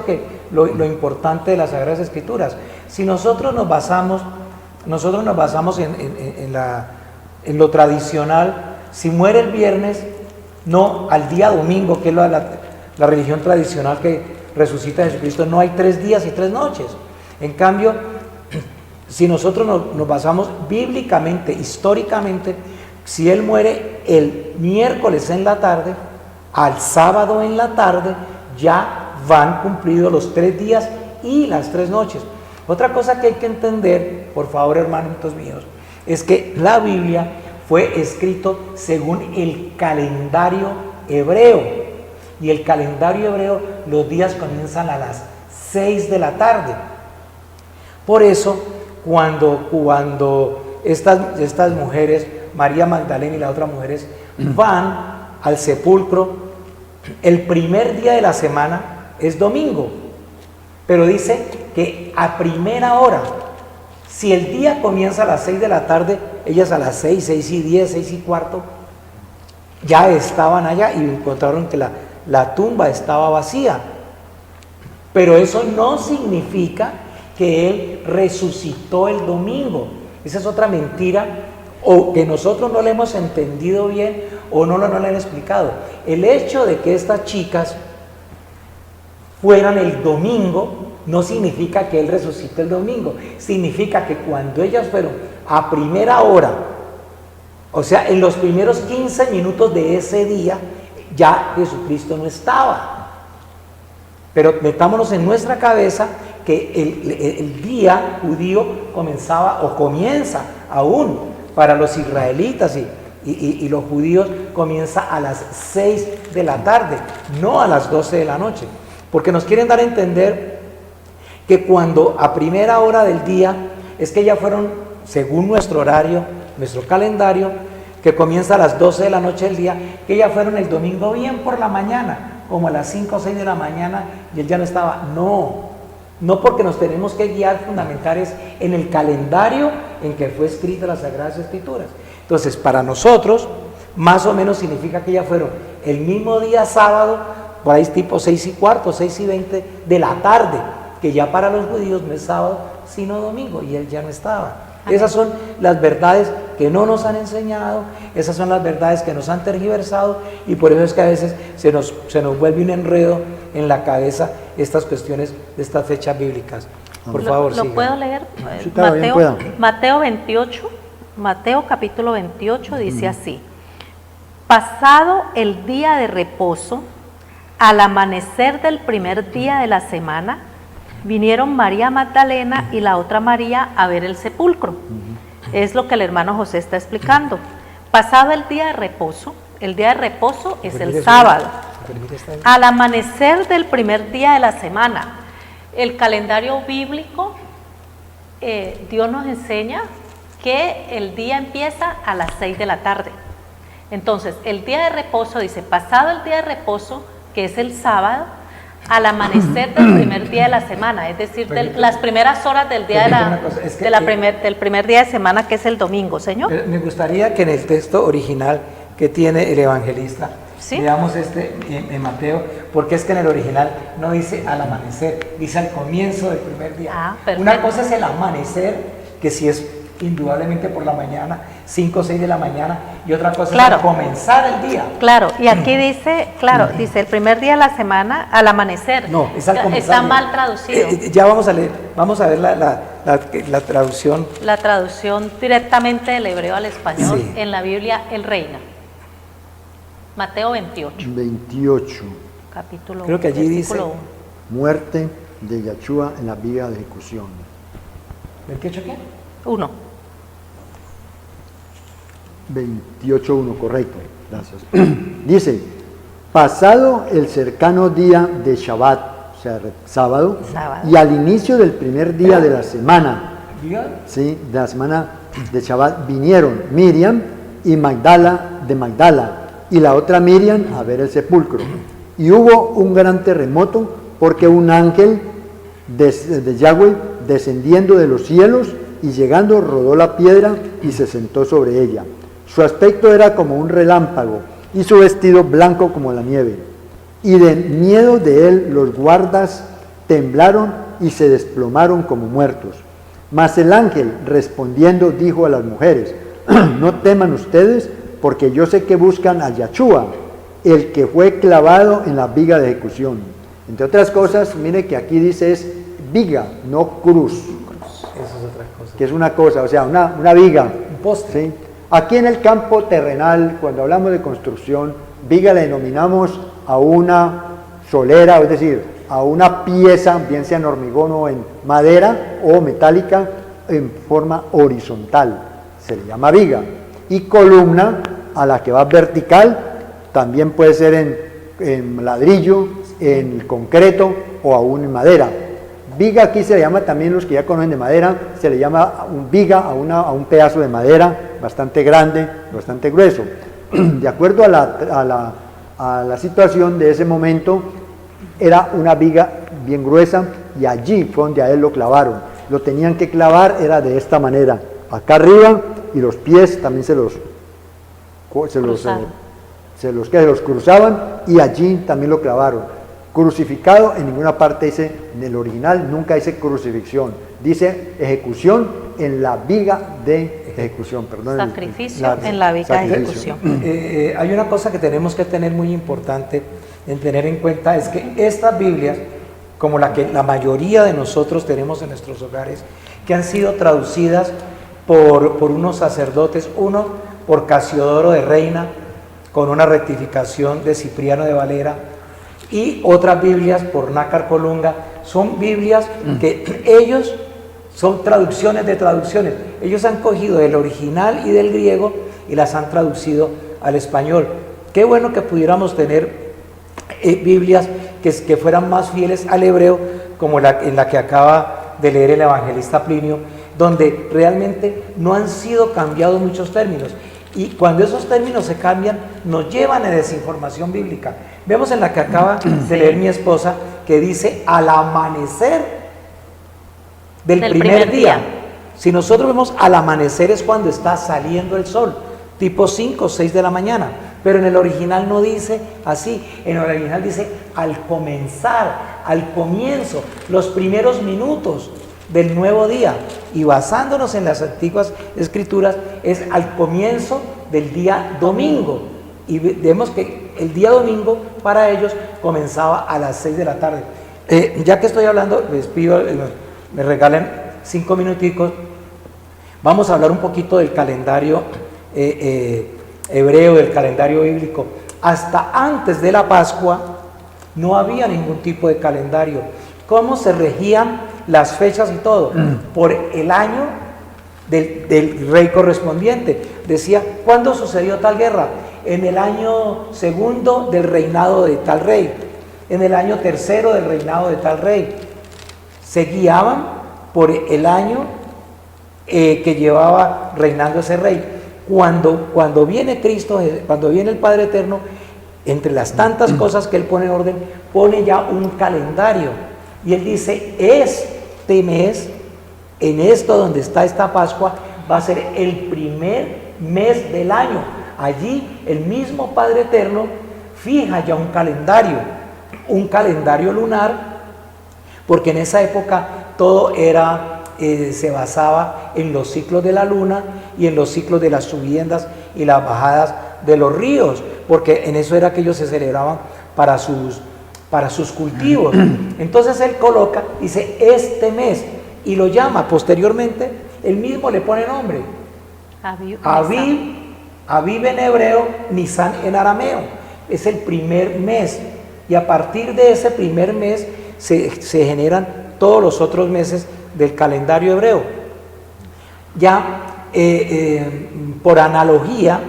lo importante de las Sagradas Escrituras. Si nosotros nos basamos en lo tradicional, si muere el viernes, no al día domingo, que es la religión tradicional que resucita a Jesucristo, no hay 3 días y 3 noches. En cambio, si nosotros nos basamos bíblicamente, históricamente, Si él muere el miércoles en la tarde, al sábado en la tarde, ya van cumplidos los 3 días y las 3 noches. Otra cosa que hay que entender, por favor, hermanitos míos, es que la Biblia fue escrito según el calendario hebreo. Y el calendario hebreo, los días comienzan a las 6 de la tarde. Por eso, cuando estas mujeres, María Magdalena y las otras mujeres, van al sepulcro, el primer día de la semana es domingo, pero dice que a primera hora, si el día comienza a las 6 de la tarde, ellas a las 6, 6:10, 6:15, ya estaban allá y encontraron que la tumba estaba vacía. Pero eso no significa que Él resucitó el domingo. Esa es otra mentira, o que nosotros no le hemos entendido bien o no le han explicado. El hecho de que estas chicas fueran el domingo no significa que Él resucitó el domingo. Significa que cuando ellas fueron a primera hora, o sea, en los primeros 15 minutos de ese día, ya Jesucristo no estaba. Pero metámonos en nuestra cabeza que el día judío comenzaba o comienza aún para los israelitas y los judíos comienza a las 6 de la tarde, no a las 12 de la noche. Porque nos quieren dar a entender que cuando a primera hora del día es que ya fueron, según nuestro horario, nuestro calendario, que comienza a las 12 de la noche del día, que ya fueron el domingo bien por la mañana, como a las 5 o 6 de la mañana, y Él ya no estaba. No porque nos tenemos que guiar fundamentales en el calendario en que fue escrita las Sagradas Escrituras. Entonces, para nosotros, más o menos significa que ya fueron el mismo día sábado, por ahí tipo 6:15, 6:20 de la tarde, que ya para los judíos no es sábado, sino domingo, y Él ya no estaba. Esas son las verdades que no nos han enseñado, esas son las verdades que nos han tergiversado, y por eso es que a veces se nos vuelve un enredo en la cabeza estas cuestiones de estas fechas bíblicas. Por favor, ¿Lo siga. puedo leer? Sí, claro, bien pueda. Mateo 28, Mateo capítulo 28 dice así: pasado el día de reposo, al amanecer del primer día de la semana, vinieron María Magdalena y la otra María a ver el sepulcro. Es lo que el hermano José está explicando. Pasado el día de reposo es el sábado. Al amanecer del primer día de la semana. El calendario bíblico, Dios nos enseña que el día empieza a las 6 de la tarde. Entonces, el día de reposo dice, pasado el día de reposo, que es el sábado, al amanecer del primer día de la semana, es decir, las primeras horas del día del primer día de semana, que es el domingo, Señor. Me gustaría que en el texto original que tiene el evangelista, ¿sí?, veamos en Mateo, porque es que en el original no dice al amanecer, dice al comienzo del primer día. Una cosa es el amanecer, que si es indudablemente por la mañana, 5 o 6 de la mañana, y otra cosa es al comenzar el día. Claro, y aquí dice, dice el primer día de la semana al amanecer. No, es al comenzar. Está mal traducido. Ya vamos a ver la traducción. La traducción directamente del hebreo al español, sí, en la Biblia El Reina. Mateo 28. 28. Capítulo 1. Creo que allí dice 1. Muerte de Yachúa en la viga de ejecución. ¿28 qué? 1. 28:1, correcto, gracias. Dice, pasado el cercano día de Shabbat, o sea, sábado, y al inicio del primer día de la semana, ¿sí?, de la semana de Shabbat, vinieron Miriam y Magdala de Magdala y la otra Miriam a ver el sepulcro. Y hubo un gran terremoto porque un ángel de Yahweh descendiendo de los cielos y llegando rodó la piedra y se sentó sobre ella. Su aspecto era como un relámpago y su vestido blanco como la nieve. Y de miedo de él los guardas temblaron y se desplomaron como muertos. Mas el ángel respondiendo dijo a las mujeres, no teman ustedes, porque yo sé que buscan a Yachúa, el que fue clavado en la viga de ejecución. Entre otras cosas, mire que aquí dice es viga, no cruz. Eso es otra cosa. Que es una cosa, o sea, una viga. Un poste. ¿Sí? Aquí en el campo terrenal, cuando hablamos de construcción, viga le denominamos a una solera, es decir, a una pieza, bien sea en hormigón o en madera o metálica, en forma horizontal, se le llama viga. Y columna, a la que va vertical, también puede ser en ladrillo, en concreto o aún en madera. Viga aquí se le llama también, los que ya conocen de madera, se le llama viga a un pedazo de madera bastante grande, bastante grueso. De acuerdo a la situación de ese momento, era una viga bien gruesa y allí fue donde a él lo clavaron. Lo tenían que clavar, era de esta manera, acá arriba, y los pies también se los cruzaban y allí también lo clavaron. Crucificado, en ninguna parte dice, en el original nunca dice crucifixión, dice ejecución en la viga de ejecución, perdón. Sacrificio en la viga de ejecución. Hay una cosa que tenemos que tener muy importante en tener en cuenta, es que estas Biblias, como la que la mayoría de nosotros tenemos en nuestros hogares, que han sido traducidas por unos sacerdotes, uno por Casiodoro de Reina, con una rectificación de Cipriano de Valera, y otras Biblias por Nácar Colunga, son Biblias que ellos son traducciones de traducciones. Ellos han cogido del original y del griego y las han traducido al español. Qué bueno que pudiéramos tener Biblias que fueran más fieles al hebreo, como en la que acaba de leer el evangelista Plinio, donde realmente no han sido cambiados muchos términos. Y cuando esos términos se cambian, nos llevan a desinformación bíblica. Vemos en la que acaba de leer mi esposa, que dice al amanecer del primer día. Si nosotros vemos al amanecer es cuando está saliendo el sol, tipo 5 o 6 de la mañana. Pero en el original no dice así, en el original dice al comenzar, al comienzo, los primeros minutos del nuevo día. Y basándonos en las antiguas escrituras, es al comienzo del día domingo. Y vemos que el día domingo para ellos comenzaba a las 6 de la tarde. Ya que estoy hablando, les pido, me regalen 5 minuticos. Vamos a hablar un poquito del calendario hebreo, del calendario bíblico. Hasta antes de la Pascua no había ningún tipo de calendario. ¿Cómo se regían las fechas y todo? Por el año del rey correspondiente. Decía, ¿cuándo sucedió tal guerra? En el año segundo del reinado de tal rey, en el año tercero del reinado de tal rey. Se guiaban por el año que llevaba reinando ese rey. Cuando viene Cristo, cuando viene el Padre Eterno, entre las tantas cosas que Él pone en orden, pone ya un calendario. Y Él dice, este mes, en esto donde está esta Pascua, va a ser el primer mes del año. Allí el mismo Padre Eterno fija ya un calendario lunar, porque en esa época todo se basaba en los ciclos de la luna y en los ciclos de las subiendas y las bajadas de los ríos, porque en eso era que ellos se celebraban para sus cultivos. Entonces él coloca, dice, este mes, y lo llama posteriormente, él mismo le pone nombre. Aviv en hebreo, Nisan en arameo. Es el primer mes. Y a partir de ese primer mes se generan todos los otros meses del calendario hebreo. Ya por analogía,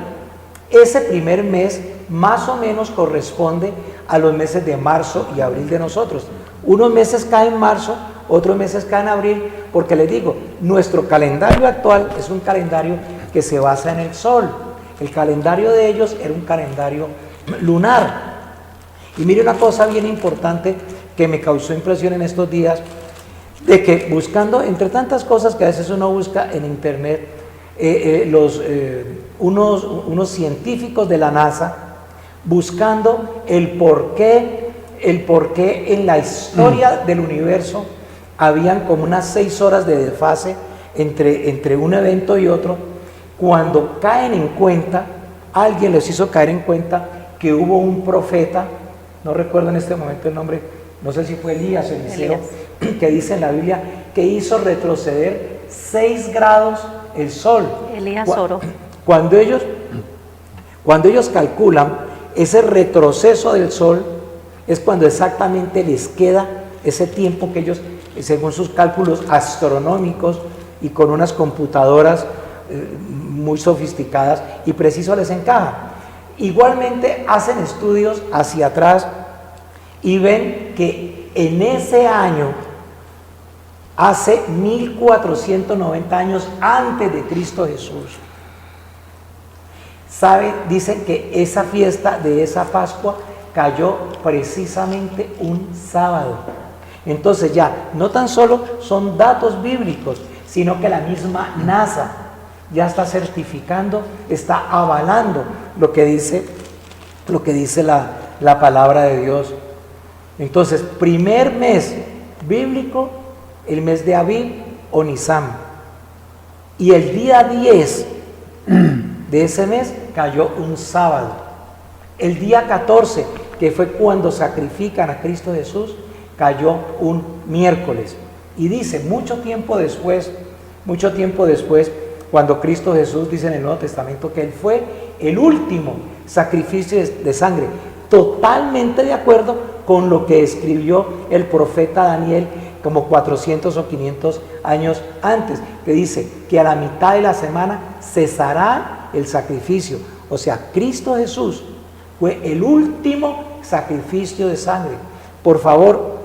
ese primer mes más o menos corresponde a los meses de marzo y abril de nosotros. Unos meses caen en marzo, otros meses caen en abril, porque les digo, nuestro calendario actual es un calendario que se basa en el sol. El calendario de ellos era un calendario lunar. Y mire una cosa bien importante que me causó impresión en estos días, de que buscando, entre tantas cosas que a veces uno busca en internet, unos científicos de la NASA, buscando el por qué en la historia del universo habían como unas 6 horas de desfase entre un evento y otro. Cuando caen en cuenta, alguien les hizo caer en cuenta que hubo un profeta, no recuerdo en este momento el nombre, no sé si fue Elías o Eliseo, que dice en la Biblia que hizo retroceder 6 grados el sol. Elías oró. Cuando ellos calculan ese retroceso del sol, es cuando exactamente les queda ese tiempo que ellos, según sus cálculos astronómicos y con unas computadoras muy sofisticadas y preciso, les encaja. Igualmente hacen estudios hacia atrás y ven que en ese año, hace 1490 años antes de Cristo Jesús, dicen que esa fiesta de esa Pascua cayó precisamente un sábado. Entonces ya no tan solo son datos bíblicos, sino que la misma NASA ya está certificando, está avalando lo que dice la palabra de Dios. Entonces, primer mes bíblico, el mes de Abib o Nisán, y el día 10 de ese mes cayó un sábado. El día 14, que fue cuando sacrifican a Cristo Jesús, cayó un miércoles. Y dice, mucho tiempo después, cuando Cristo Jesús dice en el Nuevo Testamento que Él fue el último sacrificio de sangre, totalmente de acuerdo con lo que escribió el profeta Daniel como 400 o 500 años antes, que dice que a la mitad de la semana cesará el sacrificio. O sea, Cristo Jesús fue el último sacrificio de sangre. Por favor,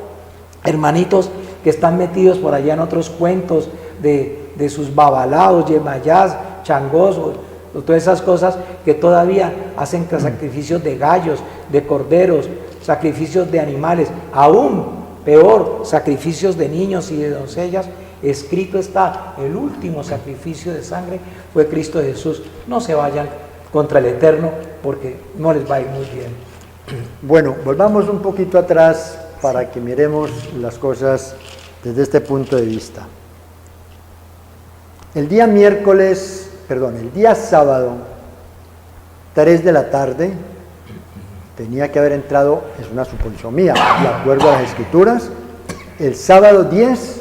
hermanitos que están metidos por allá en otros cuentos de sus babalaos, yemayás, changós, o todas esas cosas que todavía hacen sacrificios de gallos, de corderos, sacrificios de animales, aún peor, sacrificios de niños y de doncellas. Escrito está, el último sacrificio de sangre fue Cristo Jesús. No se vayan contra el Eterno, porque no les va a ir muy bien. Bueno, volvamos un poquito atrás para que miremos las cosas desde este punto de vista. El día sábado, 3 de la tarde, tenía que haber entrado, es una suposición mía, de acuerdo a las Escrituras, el sábado 10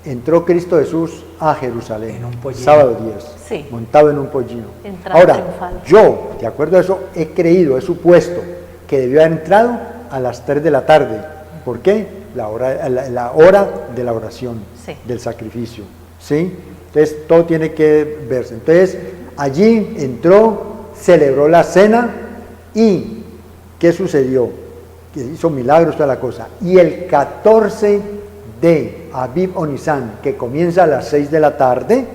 entró Cristo Jesús a Jerusalén, en un pollino. Sábado 10, Sí. montado en un pollino. Entrada Ahora, triunfal. yo, de acuerdo a eso, he creído, he supuesto que debió haber entrado a las 3 de la tarde. ¿Por qué? La hora de la oración, Sí. del sacrificio. ¿Sí? Entonces, todo tiene que verse. Entonces, allí entró, celebró la cena y ¿qué sucedió? Que hizo milagros, toda la cosa. Y el 14 de Abib o Nisán, que comienza a las 6 de la tarde,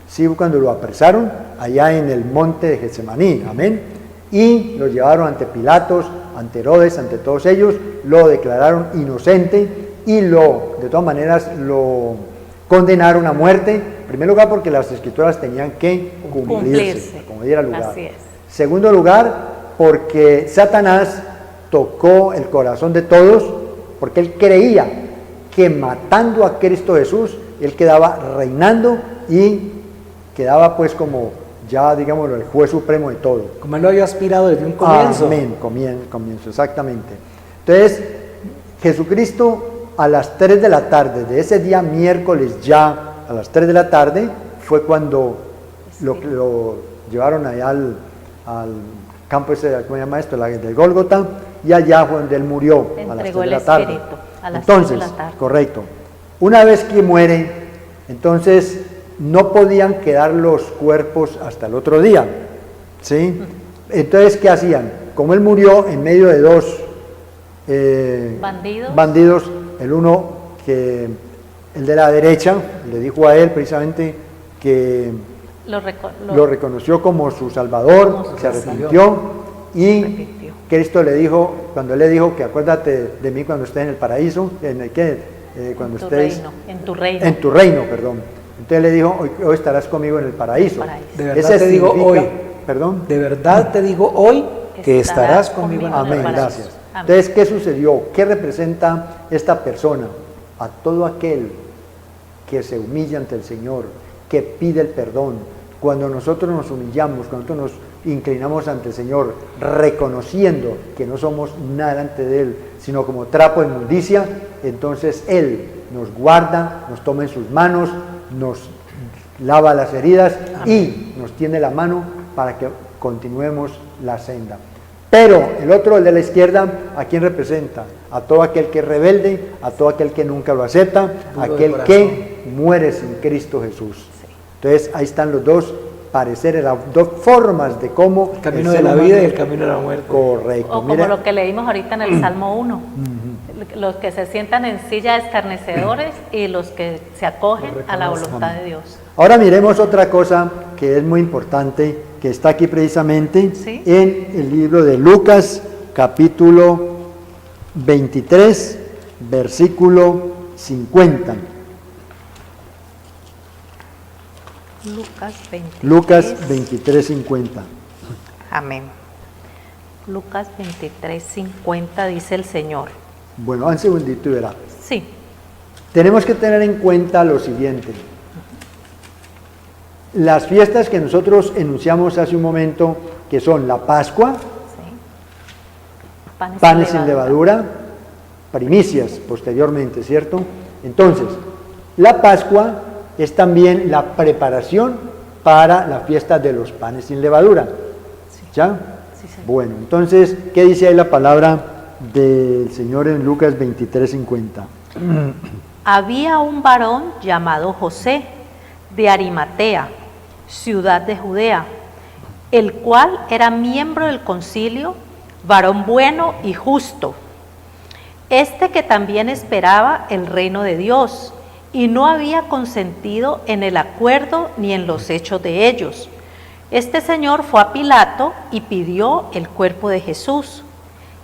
sí, cuando lo apresaron allá en el monte de Getsemaní, amén, y lo llevaron ante Pilatos, ante Herodes, ante todos ellos, lo declararon inocente y de todas maneras lo condenaron a muerte, en primer lugar porque las Escrituras tenían que cumplirse. Como diera lugar. Así es. Segundo lugar, porque Satanás tocó el corazón de todos, porque él creía que matando a Cristo Jesús, él quedaba reinando y quedaba pues como ya, digámoslo, el juez supremo de todo. Como él lo había aspirado desde un comienzo. Amén, comienzo, exactamente. Entonces, Jesucristo a las 3 de la tarde, de ese día miércoles ya, a las 3 de la tarde, fue cuando lo llevaron allá al campo ese, ¿cómo se llama esto? Del Gólgota, y allá fue donde él murió, a las 3 Entregó de el la tarde. espíritu a las Entonces, 3 de la tarde. correcto. Una vez que muere, entonces no podían quedar los cuerpos hasta el otro día, ¿sí? Entonces, ¿qué hacían? Como él murió en medio de dos bandidos, el uno que el de la derecha le dijo a él precisamente que lo reconoció como su Salvador, se arrepintió y Cristo le dijo, cuando él le dijo que acuérdate de mí cuando estés en el paraíso, cuando estés en tu reino. En tu reino, perdón. Entonces le dijo, hoy estarás conmigo en el paraíso. De verdad te digo hoy, perdón. De verdad te digo hoy que estarás conmigo en el Amén, paraíso. gracias. Entonces, ¿qué sucedió? ¿Qué representa esta persona? A todo aquel que se humilla ante el Señor, que pide el perdón. Cuando nosotros nos humillamos, cuando nosotros nos inclinamos ante el Señor, reconociendo que no somos nada delante de Él, sino como trapo de inmundicia, entonces Él nos guarda, nos toma en sus manos, nos lava las heridas y nos tiende la mano para que continuemos la senda. Pero el otro, el de la izquierda, ¿a quién representa? A todo aquel que es rebelde, a todo aquel que nunca lo acepta, aquel que muere sin Cristo Jesús. Entonces ahí están los dos pareceres, las dos formas de cómo el camino de la vida y el camino de la muerte. Correcto. O como lo que leímos ahorita en el Salmo 1, los que se sientan en silla de escarnecedores y los que se acogen a la voluntad de Dios. Ahora miremos otra cosa que es muy importante, que está aquí precisamente en el libro de Lucas, capítulo 23, versículo 50. Lucas 23, 50. Amén. Lucas 23, 50 dice el Señor. Bueno, un segundito y verá. Sí. Tenemos que tener en cuenta lo siguiente. Las fiestas que nosotros enunciamos hace un momento, que son la Pascua, panes sin levadura, primicias posteriormente, ¿cierto? Entonces, la Pascua es también la preparación para la fiesta de los panes sin levadura. ¿Ya? Sí, sí. Bueno, entonces, ¿qué dice ahí la palabra del Señor en Lucas 23, 50? Había un varón llamado José, de Arimatea, ciudad de Judea, el cual era miembro del concilio, varón bueno y justo, este que también esperaba el reino de Dios, y no había consentido en el acuerdo ni en los hechos de ellos. Este señor fue a Pilato y pidió el cuerpo de Jesús,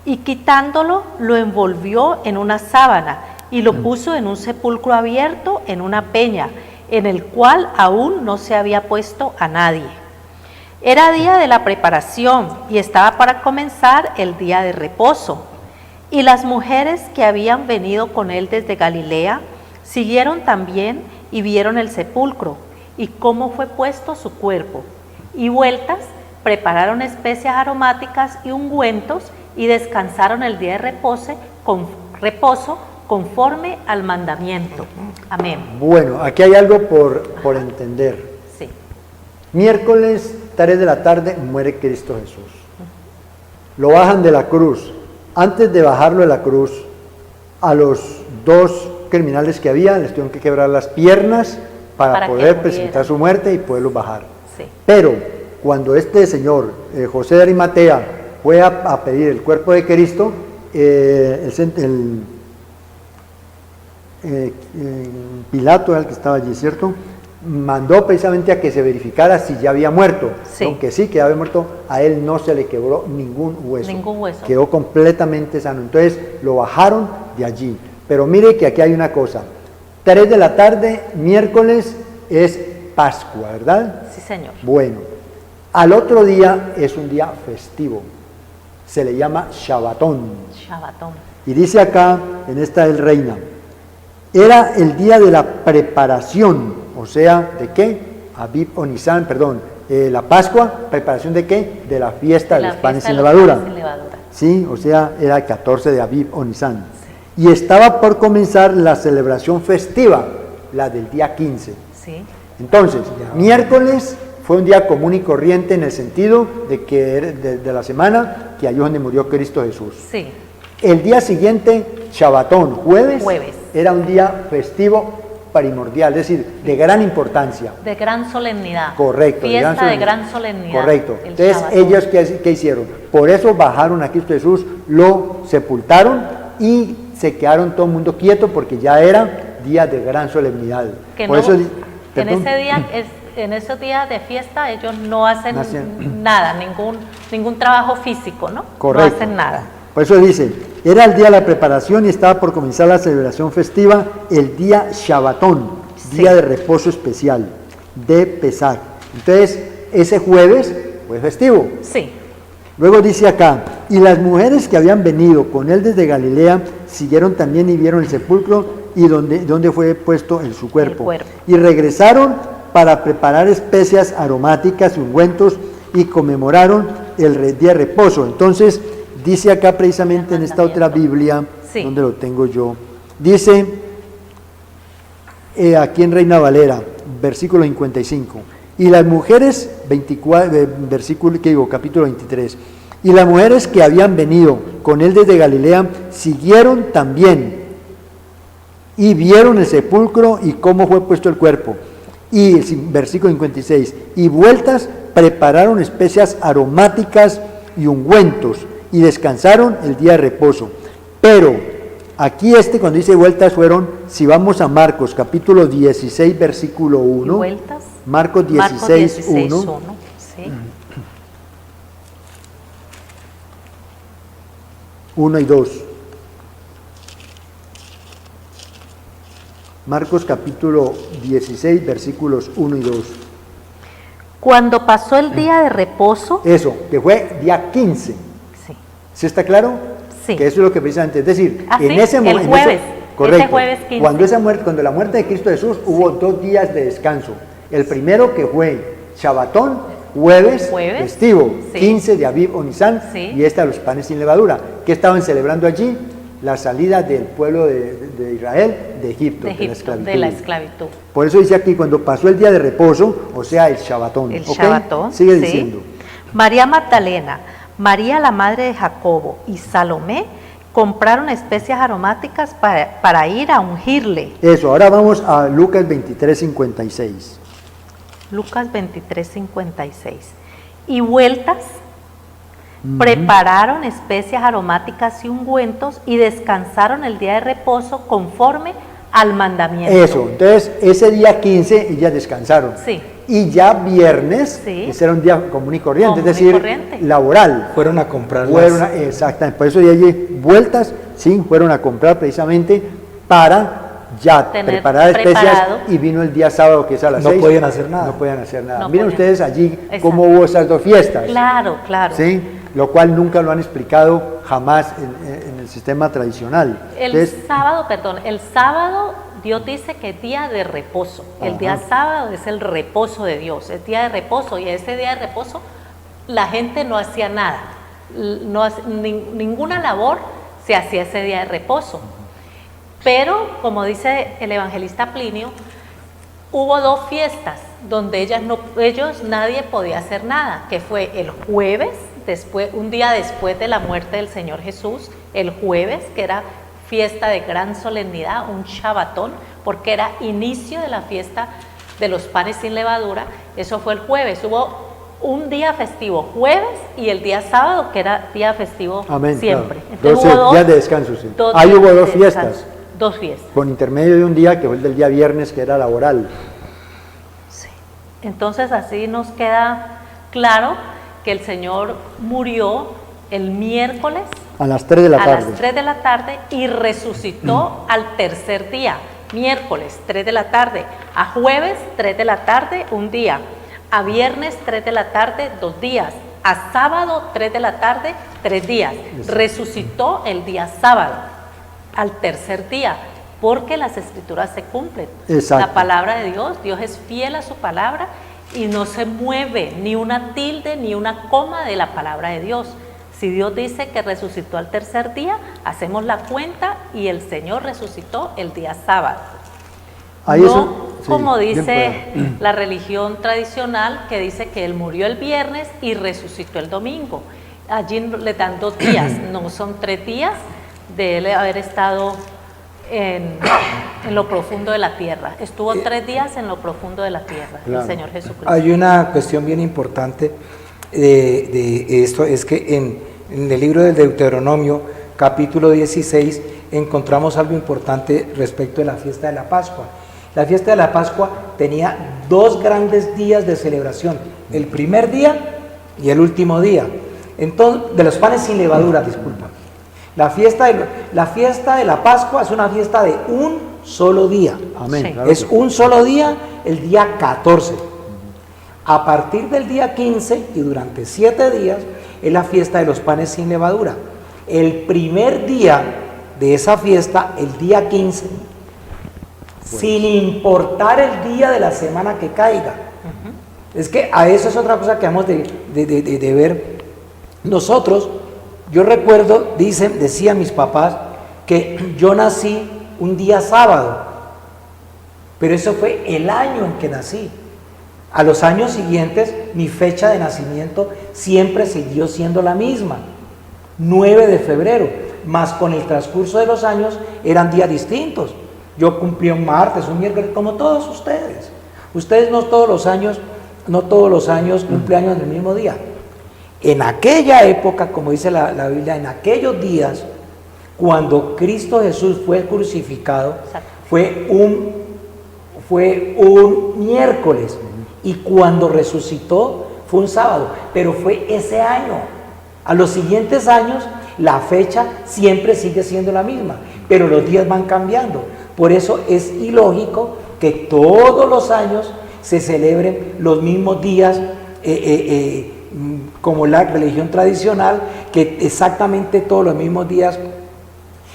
y quitándolo lo envolvió en una sábana y lo puso en un sepulcro abierto en una peña, en el cual aún no se había puesto a nadie. Era día de la preparación y estaba para comenzar el día de reposo. Y las mujeres que habían venido con él desde Galilea siguieron también y vieron el sepulcro y cómo fue puesto su cuerpo. Y vueltas, prepararon especias aromáticas y ungüentos y descansaron el día de reposo conforme al mandamiento. Amén. Bueno, aquí hay algo por entender. Sí. Miércoles, 3 de la tarde, muere Cristo Jesús. Lo bajan de la cruz. Antes de bajarlo de la cruz, a los dos criminales que había, les tuvieron que quebrar las piernas para poder presentar su muerte y poderlos bajar. Sí. Pero cuando este señor, José de Arimatea, fue a pedir el cuerpo de Cristo, Pilato era el que estaba allí, ¿cierto? Mandó precisamente a que se verificara si ya había muerto. Sí. Aunque sí que había muerto, a él no se le quebró ningún hueso. Ningún hueso. Quedó completamente sano. Entonces lo bajaron de allí. Pero mire que aquí hay una cosa. 3 de la tarde, miércoles, es Pascua, ¿verdad? Sí, señor. Bueno, al otro día es un día festivo. Se le llama Shabbatón. Shabbatón. Y dice acá, en esta del Reina, era el día de la preparación, o sea, ¿de qué? Abib o Nisan, perdón, la Pascua, ¿preparación de qué? De la fiesta de los panes sin levadura. Sí, o sea, era el 14 de Abib o Nisan. Sí. Y estaba por comenzar la celebración festiva, la del día 15. Sí. Entonces, miércoles fue un día común y corriente en el sentido de que de la semana que allí donde murió Cristo Jesús. Sí. El día siguiente, Shabbatón, jueves, era un día festivo primordial, es decir, de gran importancia. De gran solemnidad. Correcto. Fiesta de gran solemnidad. Correcto. Entonces, Shabbatón. Ellos, ¿qué hicieron? Por eso bajaron a Cristo Jesús, lo sepultaron y se quedaron todo el mundo quieto porque ya era día de gran solemnidad. Que por no, eso, en esos días de fiesta ellos no hacen nada, ningún trabajo físico, ¿no? Correcto. No hacen nada. Por eso dice, era el día de la preparación y estaba por comenzar la celebración festiva, el día Shabbatón, día de reposo especial, de Pesach. Entonces, ese jueves fue festivo. Sí. Luego dice acá, y las mujeres que habían venido con él desde Galilea, siguieron también y vieron el sepulcro y donde fue puesto en su cuerpo. Y regresaron para preparar especias aromáticas y ungüentos y conmemoraron el día de reposo. Entonces, dice acá precisamente en esta otra Biblia, donde lo tengo yo, dice aquí en Reina Valera, versículo 55, Y las mujeres, capítulo 23, y las mujeres que habían venido con él desde Galilea siguieron también y vieron el sepulcro y cómo fue puesto el cuerpo. Y el versículo 56, y vueltas prepararon especias aromáticas y ungüentos y descansaron el día de reposo. Pero aquí cuando dice vueltas fueron, si vamos a Marcos capítulo 16 versículo 1, ¿Vueltas? Marcos 16, 1, sí. 1 y 2. Marcos capítulo 16 versículos 1 y 2. Cuando pasó el día de reposo, Eso, que fue día 15. sí, ¿Sí está claro? Sí. Que eso es lo que precisamente, es decir, Ah, en sí, ese el momento, jueves, correcto, ese jueves 15. cuando la muerte de Cristo Jesús hubo 2 días de descanso. El primero que fue Shabbatón, jueves festivo, sí. 15 de Aviv o Nisan, Sí. y los panes sin levadura. ¿Qué estaban celebrando allí? La salida del pueblo de Israel de Egipto, de la esclavitud. Por eso dice aquí, cuando pasó el día de reposo, o sea, el Shabbatón. El ¿ok? Shabbatón, Sigue sí. diciendo. María Magdalena, María la madre de Jacobo y Salomé compraron especias aromáticas para ir a ungirle. Eso, ahora vamos a Lucas 23:56. Lucas 23:56. Y vueltas, prepararon especias aromáticas y ungüentos y descansaron el día de reposo conforme al mandamiento. Eso, entonces ese día 15 ellas descansaron. Sí. Y ya viernes, Sí. ese era un día común y corriente, Común es y decir, corriente. laboral. Fueron a comprar Exactamente, por eso de allí vueltas, sí, fueron a comprar precisamente para ya Tener preparar especias, preparado. y vino el día sábado que es a las No 6. podían hacer nada. No podían hacer nada. No Miren podían. ustedes allí Exacto. cómo hubo esas 2 fiestas. Claro, claro. ¿Sí? Lo cual nunca lo han explicado jamás en el sistema tradicional. El sábado Dios dice que es día de reposo. El día sábado es el reposo de Dios, es día de reposo, y ese día de reposo la gente no hacía nada, ninguna labor se hacía ese día de reposo. Pero, como dice el evangelista Plinio, hubo 2 fiestas donde nadie podía hacer nada, que fue el jueves, un día después de la muerte del Señor Jesús, el jueves, que era fiesta de gran solemnidad, un Shabbatón, porque era inicio de la fiesta de los panes sin levadura. Eso fue el jueves. Hubo un día festivo jueves y el día sábado, que era día festivo. Amén, siempre. claro. Entonces, 12 hubo días de descanso, sí. Ahí hubo 2 de fiestas. descanso, 2 fiestas. Con intermedio de un día que fue el del día viernes, que era laboral. Sí. Entonces así nos queda claro que el Señor murió el miércoles A las 3 de la tarde. a las 3 de la tarde y resucitó al tercer día, miércoles 3 de la tarde, a jueves 3 de la tarde, un día, a viernes 3 de la tarde, 2 días, a sábado 3 de la tarde, 3 días. Resucitó el día sábado, al tercer día, porque las escrituras se cumplen. Exacto. La palabra de Dios es fiel a su palabra y no se mueve ni una tilde ni una coma de la palabra de Dios. Si Dios dice que resucitó al tercer día, hacemos la cuenta y el Señor resucitó el día sábado. Ahí No eso, sí, como bien dice pueda. la religión tradicional, que dice que Él murió el viernes y resucitó el domingo. Allí le dan 2 días, no son 3 días de Él haber estado en lo profundo de la tierra. Estuvo 3 días en lo profundo de la tierra, Claro. el Señor Jesucristo. Hay una cuestión bien importante de esto, es que en el libro del Deuteronomio, capítulo 16, encontramos algo importante respecto de la fiesta de la Pascua. La fiesta de la Pascua tenía 2 grandes días de celebración, el primer día y el último día. Entonces, de los panes sin levadura, disculpa. La fiesta de la Pascua es una fiesta de un solo día. Amén. Sí. claro Es que un solo día, el día 14. A partir del día 15 y durante 7 días es la fiesta de los panes sin levadura. El primer día de esa fiesta, el día 15, sin importar el día de la semana que caiga. Es que a eso es otra cosa que hemos de ver. Nosotros, yo recuerdo, decían mis papás, que yo nací un día sábado, pero eso fue el año en que nací. A los años siguientes, mi fecha de nacimiento siempre siguió siendo la misma, 9 de febrero, más con el transcurso de los años eran días distintos. Yo cumplí un martes, un miércoles, como todos ustedes. Ustedes no todos los años cumpleaños en el mismo día. En aquella época, como dice la Biblia, en aquellos días, cuando Cristo Jesús fue crucificado, fue un miércoles, y cuando resucitó fue un sábado, pero fue ese año. A los siguientes años la fecha siempre sigue siendo la misma, pero los días van cambiando. Por eso es ilógico que todos los años se celebren los mismos días, como la religión tradicional, que exactamente todos los mismos días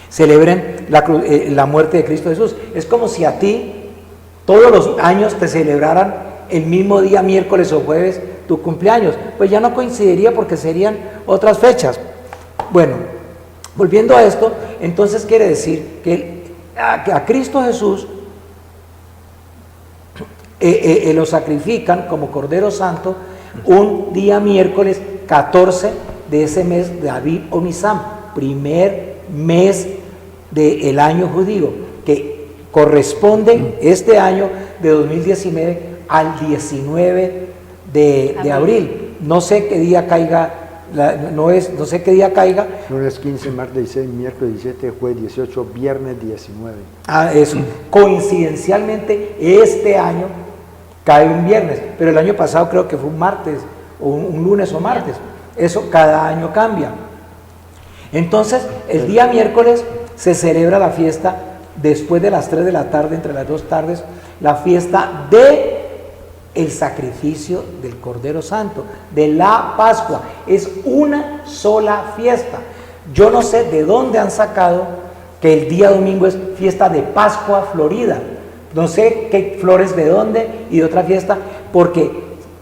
celebren la muerte de Cristo Jesús. Es como si a ti todos los años te celebraran el mismo día, miércoles o jueves, tu cumpleaños. Pues ya no coincidiría porque serían otras fechas. Bueno, volviendo a esto, entonces quiere decir que a Cristo Jesús lo sacrifican como Cordero Santo un día miércoles 14 de ese mes de Abib o Nisán, primer mes del año judío, que corresponde este año de 2019 al 19 de abril. No sé qué día caiga, no sé qué día caiga. Lunes 15, martes 16, miércoles 17, jueves 18, viernes 19. Eso. Coincidencialmente, este año cae un viernes, pero el año pasado creo que fue un martes, o un lunes o martes. Eso cada año cambia. Entonces, el día miércoles se celebra la fiesta después de las 3 de la tarde, entre las 2 tardes, la fiesta de el sacrificio del Cordero Santo, de la Pascua. Es una sola fiesta. Yo no sé de dónde han sacado que el día domingo es fiesta de Pascua Florida. No sé qué flores de dónde y de otra fiesta, porque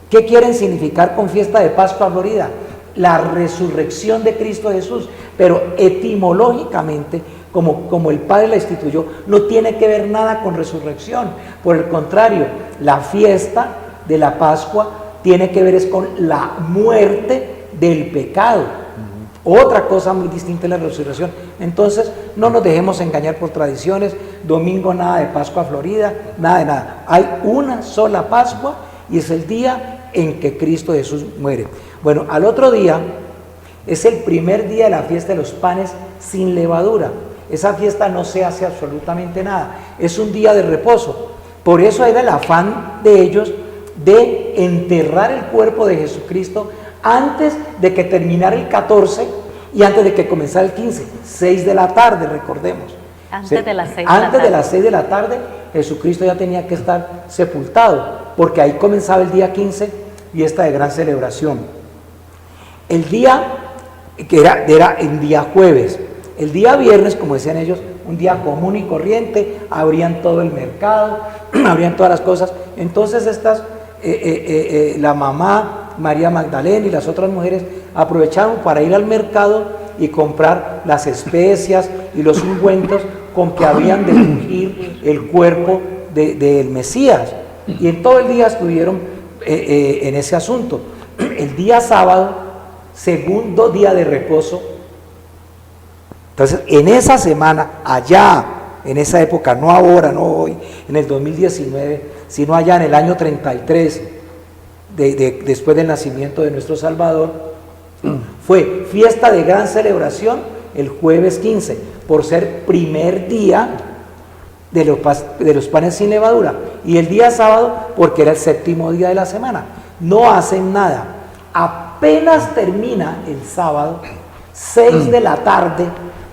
¿qué quieren significar con fiesta de Pascua Florida? La resurrección de Cristo Jesús, pero etimológicamente, como el Padre la instituyó, no tiene que ver nada con resurrección. Por el contrario, la fiesta de la Pascua tiene que ver es con la muerte del pecado. Otra cosa muy distinta es la resurrección. Entonces, no nos dejemos engañar por tradiciones. Domingo nada de Pascua Florida, nada de nada. Hay una sola Pascua y es el día en que Cristo Jesús muere. Bueno, al otro día es el primer día de la fiesta de los panes sin levadura. Esa fiesta no se hace absolutamente nada. Es un día de reposo. Por eso era el afán de ellos de enterrar el cuerpo de Jesucristo antes de que terminara el 14 y antes de que comenzara el 15, 6 de la tarde, recordemos. Antes de las 6 de la Antes tarde. de las 6 de la tarde, Jesucristo ya tenía que estar sepultado, porque ahí comenzaba el día 15 y esta de gran celebración. El día, que era el día jueves, el día viernes, como decían ellos, un día común y corriente, abrían todo el mercado, abrían todas las cosas. Entonces la mamá, María Magdalena y las otras mujeres aprovecharon para ir al mercado y comprar las especias y los ungüentos con que habían de ungir el cuerpo del Mesías. Y en todo el día estuvieron en ese asunto. El día sábado, segundo día de reposo. Entonces, en esa semana, allá, en esa época, no ahora, no hoy, en el 2019, sino allá en el año 33, después del nacimiento de nuestro Salvador, fue fiesta de gran celebración el jueves 15, por ser primer día de los panes sin levadura, y el día sábado porque era el séptimo día de la semana. No hacen nada. Apenas termina el sábado, 6 de la tarde,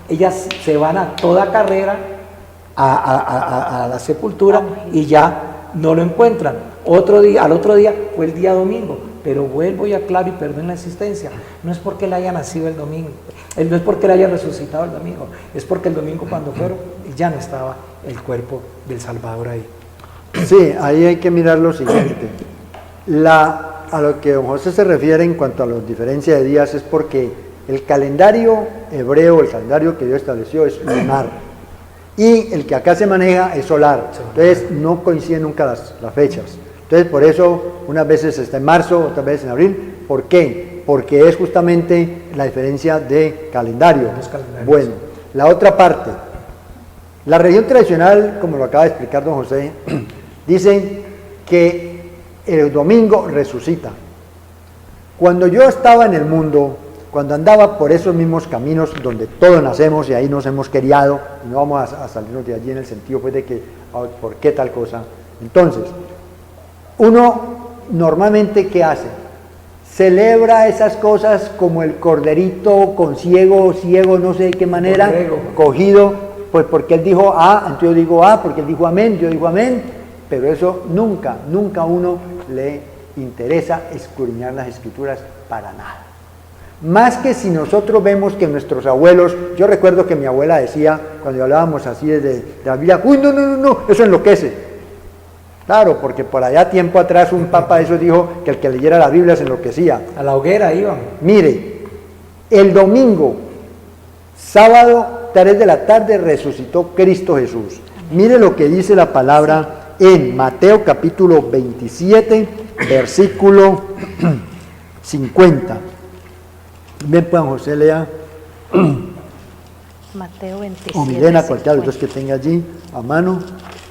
ellas se van a toda carrera a la sepultura y ya no lo encuentran. Al otro día fue el día domingo, pero vuelvo y aclaro y perdón la insistencia, no es porque él haya nacido el domingo, no es porque él haya resucitado el domingo, es porque el domingo cuando fueron ya no estaba el cuerpo del Salvador ahí. Sí, ahí hay que mirar lo siguiente. A lo que don José se refiere en cuanto a la diferencia de días es porque el calendario hebreo, el calendario que Dios estableció es lunar, y el que acá se maneja es solar. Entonces no coinciden nunca las fechas. Entonces, por eso, unas veces está en marzo, otras veces en abril. ¿Por qué? Porque es justamente la diferencia de calendario. Los calendarios. Bueno, la otra parte. La religión tradicional, como lo acaba de explicar don José, dicen que el domingo resucita. Cuando yo estaba en el mundo, cuando andaba por esos mismos caminos donde todos nacemos y ahí nos hemos criado, y no vamos a salirnos de allí en el sentido pues de que, ¿por qué tal cosa? Entonces, uno normalmente, ¿qué hace? Celebra esas cosas como el corderito con ciego, no sé de qué manera, Borrego. cogido, pues porque él dijo entonces yo digo porque él dijo amén, yo digo amén, pero eso nunca a uno le interesa escudriñar las escrituras para nada. Más que si nosotros vemos que nuestros abuelos, yo recuerdo que mi abuela decía, cuando hablábamos así de la Biblia, uy, no, eso enloquece. Claro, porque por allá tiempo atrás un papa de esos dijo que el que leyera la Biblia se enloquecía. A la hoguera iban. Mire, el domingo, sábado, 3 de la tarde, resucitó Cristo Jesús. Mire lo que dice la palabra en Mateo capítulo 27, versículo 50. Ven, pues, José, lea. Mateo 27. O Milena, cualquiera de los dos que tenga allí a mano.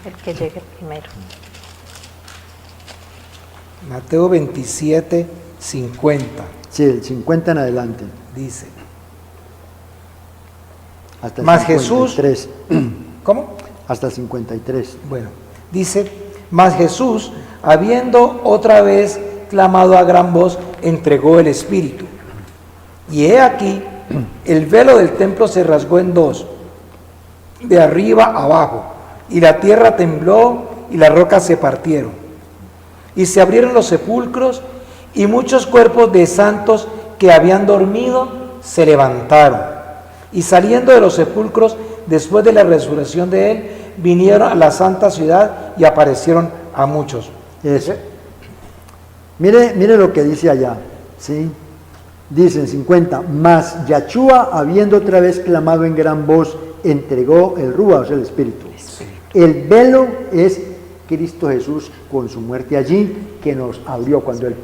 El que llegue primero. Mateo 27, 50. Sí, el 50 en adelante. Dice. Hasta el Mas 53. ¿Cómo? Hasta el 53. Bueno, dice, mas Jesús, habiendo otra vez clamado a gran voz, entregó el Espíritu. Y he aquí, el velo del templo se rasgó en dos, de arriba abajo, y la tierra tembló y las rocas se partieron. Y se abrieron los sepulcros, y muchos cuerpos de santos que habían dormido se levantaron. Y saliendo de los sepulcros, después de la resurrección de él, vinieron a la santa ciudad y aparecieron a muchos. Eso. Mire lo que dice allá, ¿sí? Dice en 50, mas Yachúa, habiendo otra vez clamado en gran voz, entregó el Rúa, o sea, el Espíritu. El velo es Cristo Jesús con su muerte allí, que nos abrió cuando el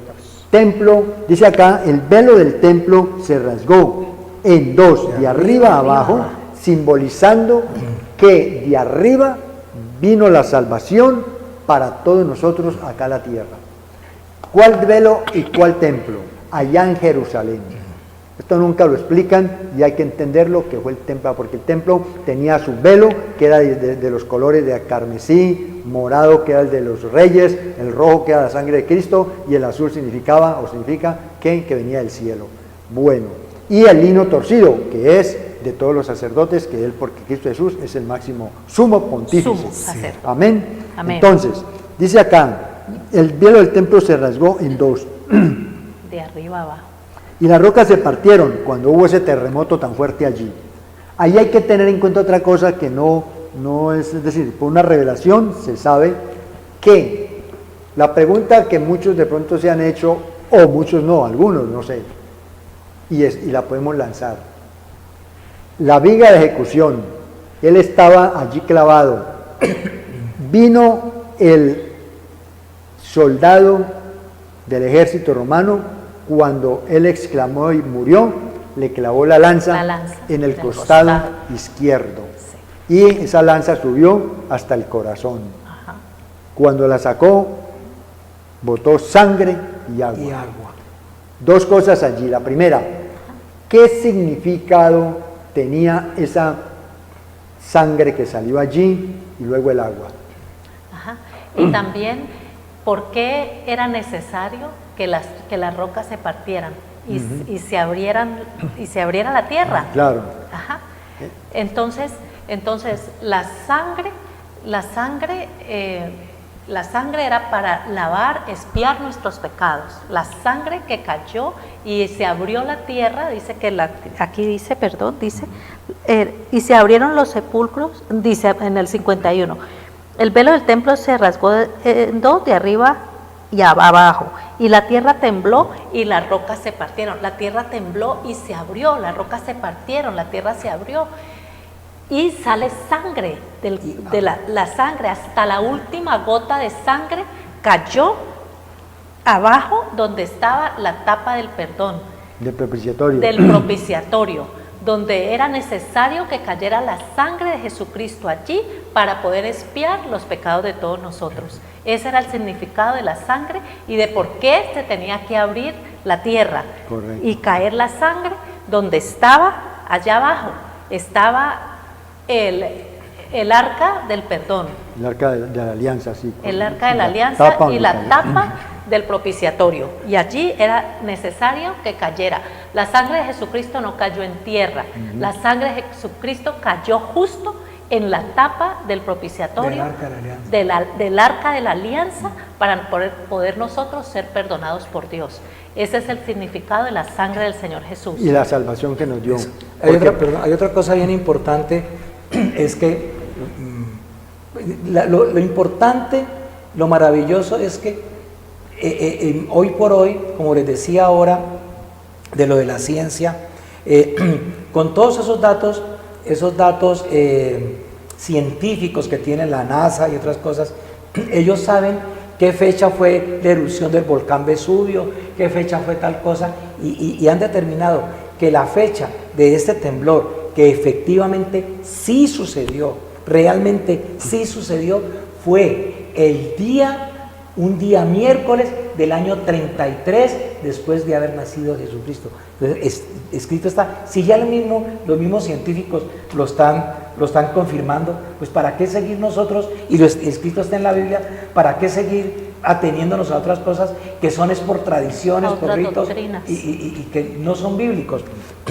templo, dice acá, el velo del templo se rasgó en dos, de arriba a abajo, simbolizando que de arriba vino la salvación para todos nosotros acá a la tierra. ¿Cuál velo y cuál templo? Allá en Jerusalén. Esto nunca lo explican y hay que entenderlo que fue el templo, porque el templo tenía su velo que era de los colores de carmesí, morado que era el de los reyes, el rojo que era la sangre de Cristo y el azul significa que venía del cielo. Bueno, y el lino torcido que es de todos los sacerdotes, que él, porque Cristo Jesús es el máximo sumo pontífice. Sumo sacerdote. Amén. Amén. Entonces, dice acá, el velo del templo se rasgó en dos. De arriba abajo. Y las rocas se partieron cuando hubo ese terremoto tan fuerte allí. Ahí hay que tener en cuenta otra cosa que no es decir, por una revelación se sabe que la pregunta que muchos de pronto se han hecho, o muchos no, algunos, no sé, y la podemos lanzar. La viga de ejecución, él estaba allí clavado. Vino el soldado del ejército romano. Cuando él exclamó y murió, le clavó la lanza en el costado izquierdo. Sí. Y esa lanza subió hasta el corazón. Ajá. Cuando la sacó, botó sangre y agua. Dos cosas allí. La primera, ¿qué significado tenía esa sangre que salió allí y luego el agua? Ajá. Y también, ¿por qué era necesario que las rocas se partieran y se abriera la tierra? Claro. Ajá. Entonces la sangre era para lavar, expiar nuestros pecados. La sangre que cayó y se abrió la tierra, dice y se abrieron los sepulcros, dice en el 51. El velo del templo se rasgó en dos, de arriba y abajo, y la tierra tembló y las rocas se partieron. La tierra tembló y se abrió, las rocas se partieron, la tierra se abrió y sale sangre, la sangre, hasta la última gota de sangre cayó abajo donde estaba la tapa del perdón, del propiciatorio. del propiciatorio, donde era necesario que cayera la sangre de Jesucristo allí para poder expiar los pecados de todos nosotros. Ese era el significado de la sangre y de por qué se tenía que abrir la tierra. Correcto. Y caer la sangre donde estaba, allá abajo, estaba el arca del perdón. El arca de la alianza, sí. El arca de la alianza tapa y la donde tapa del propiciatorio. Y allí era necesario que cayera. La sangre de Jesucristo no cayó en tierra. La sangre de Jesucristo cayó justo en la tapa del propiciatorio, Del arca de la alianza. del arca de la alianza, para poder nosotros ser perdonados por Dios. Ese es el significado de la sangre del Señor Jesús. Y la salvación que nos dio. Hay otra cosa bien importante, es que lo importante, lo maravilloso es que hoy por hoy, como les decía ahora, de lo de la ciencia, con todos esos datos científicos que tiene la NASA y otras cosas, ellos saben qué fecha fue la erupción del volcán Vesubio, qué fecha fue tal cosa, y han determinado que la fecha de este temblor, que efectivamente sí sucedió, realmente sí sucedió, fue un día miércoles del año 33 después de haber nacido Jesucristo. Entonces, escrito está. Si ya los mismos científicos lo están confirmando, pues ¿para qué seguir nosotros? Y lo escrito está en la Biblia, ¿para qué seguir ateniéndonos a otras cosas que son por tradiciones, por ritos y que no son bíblicos?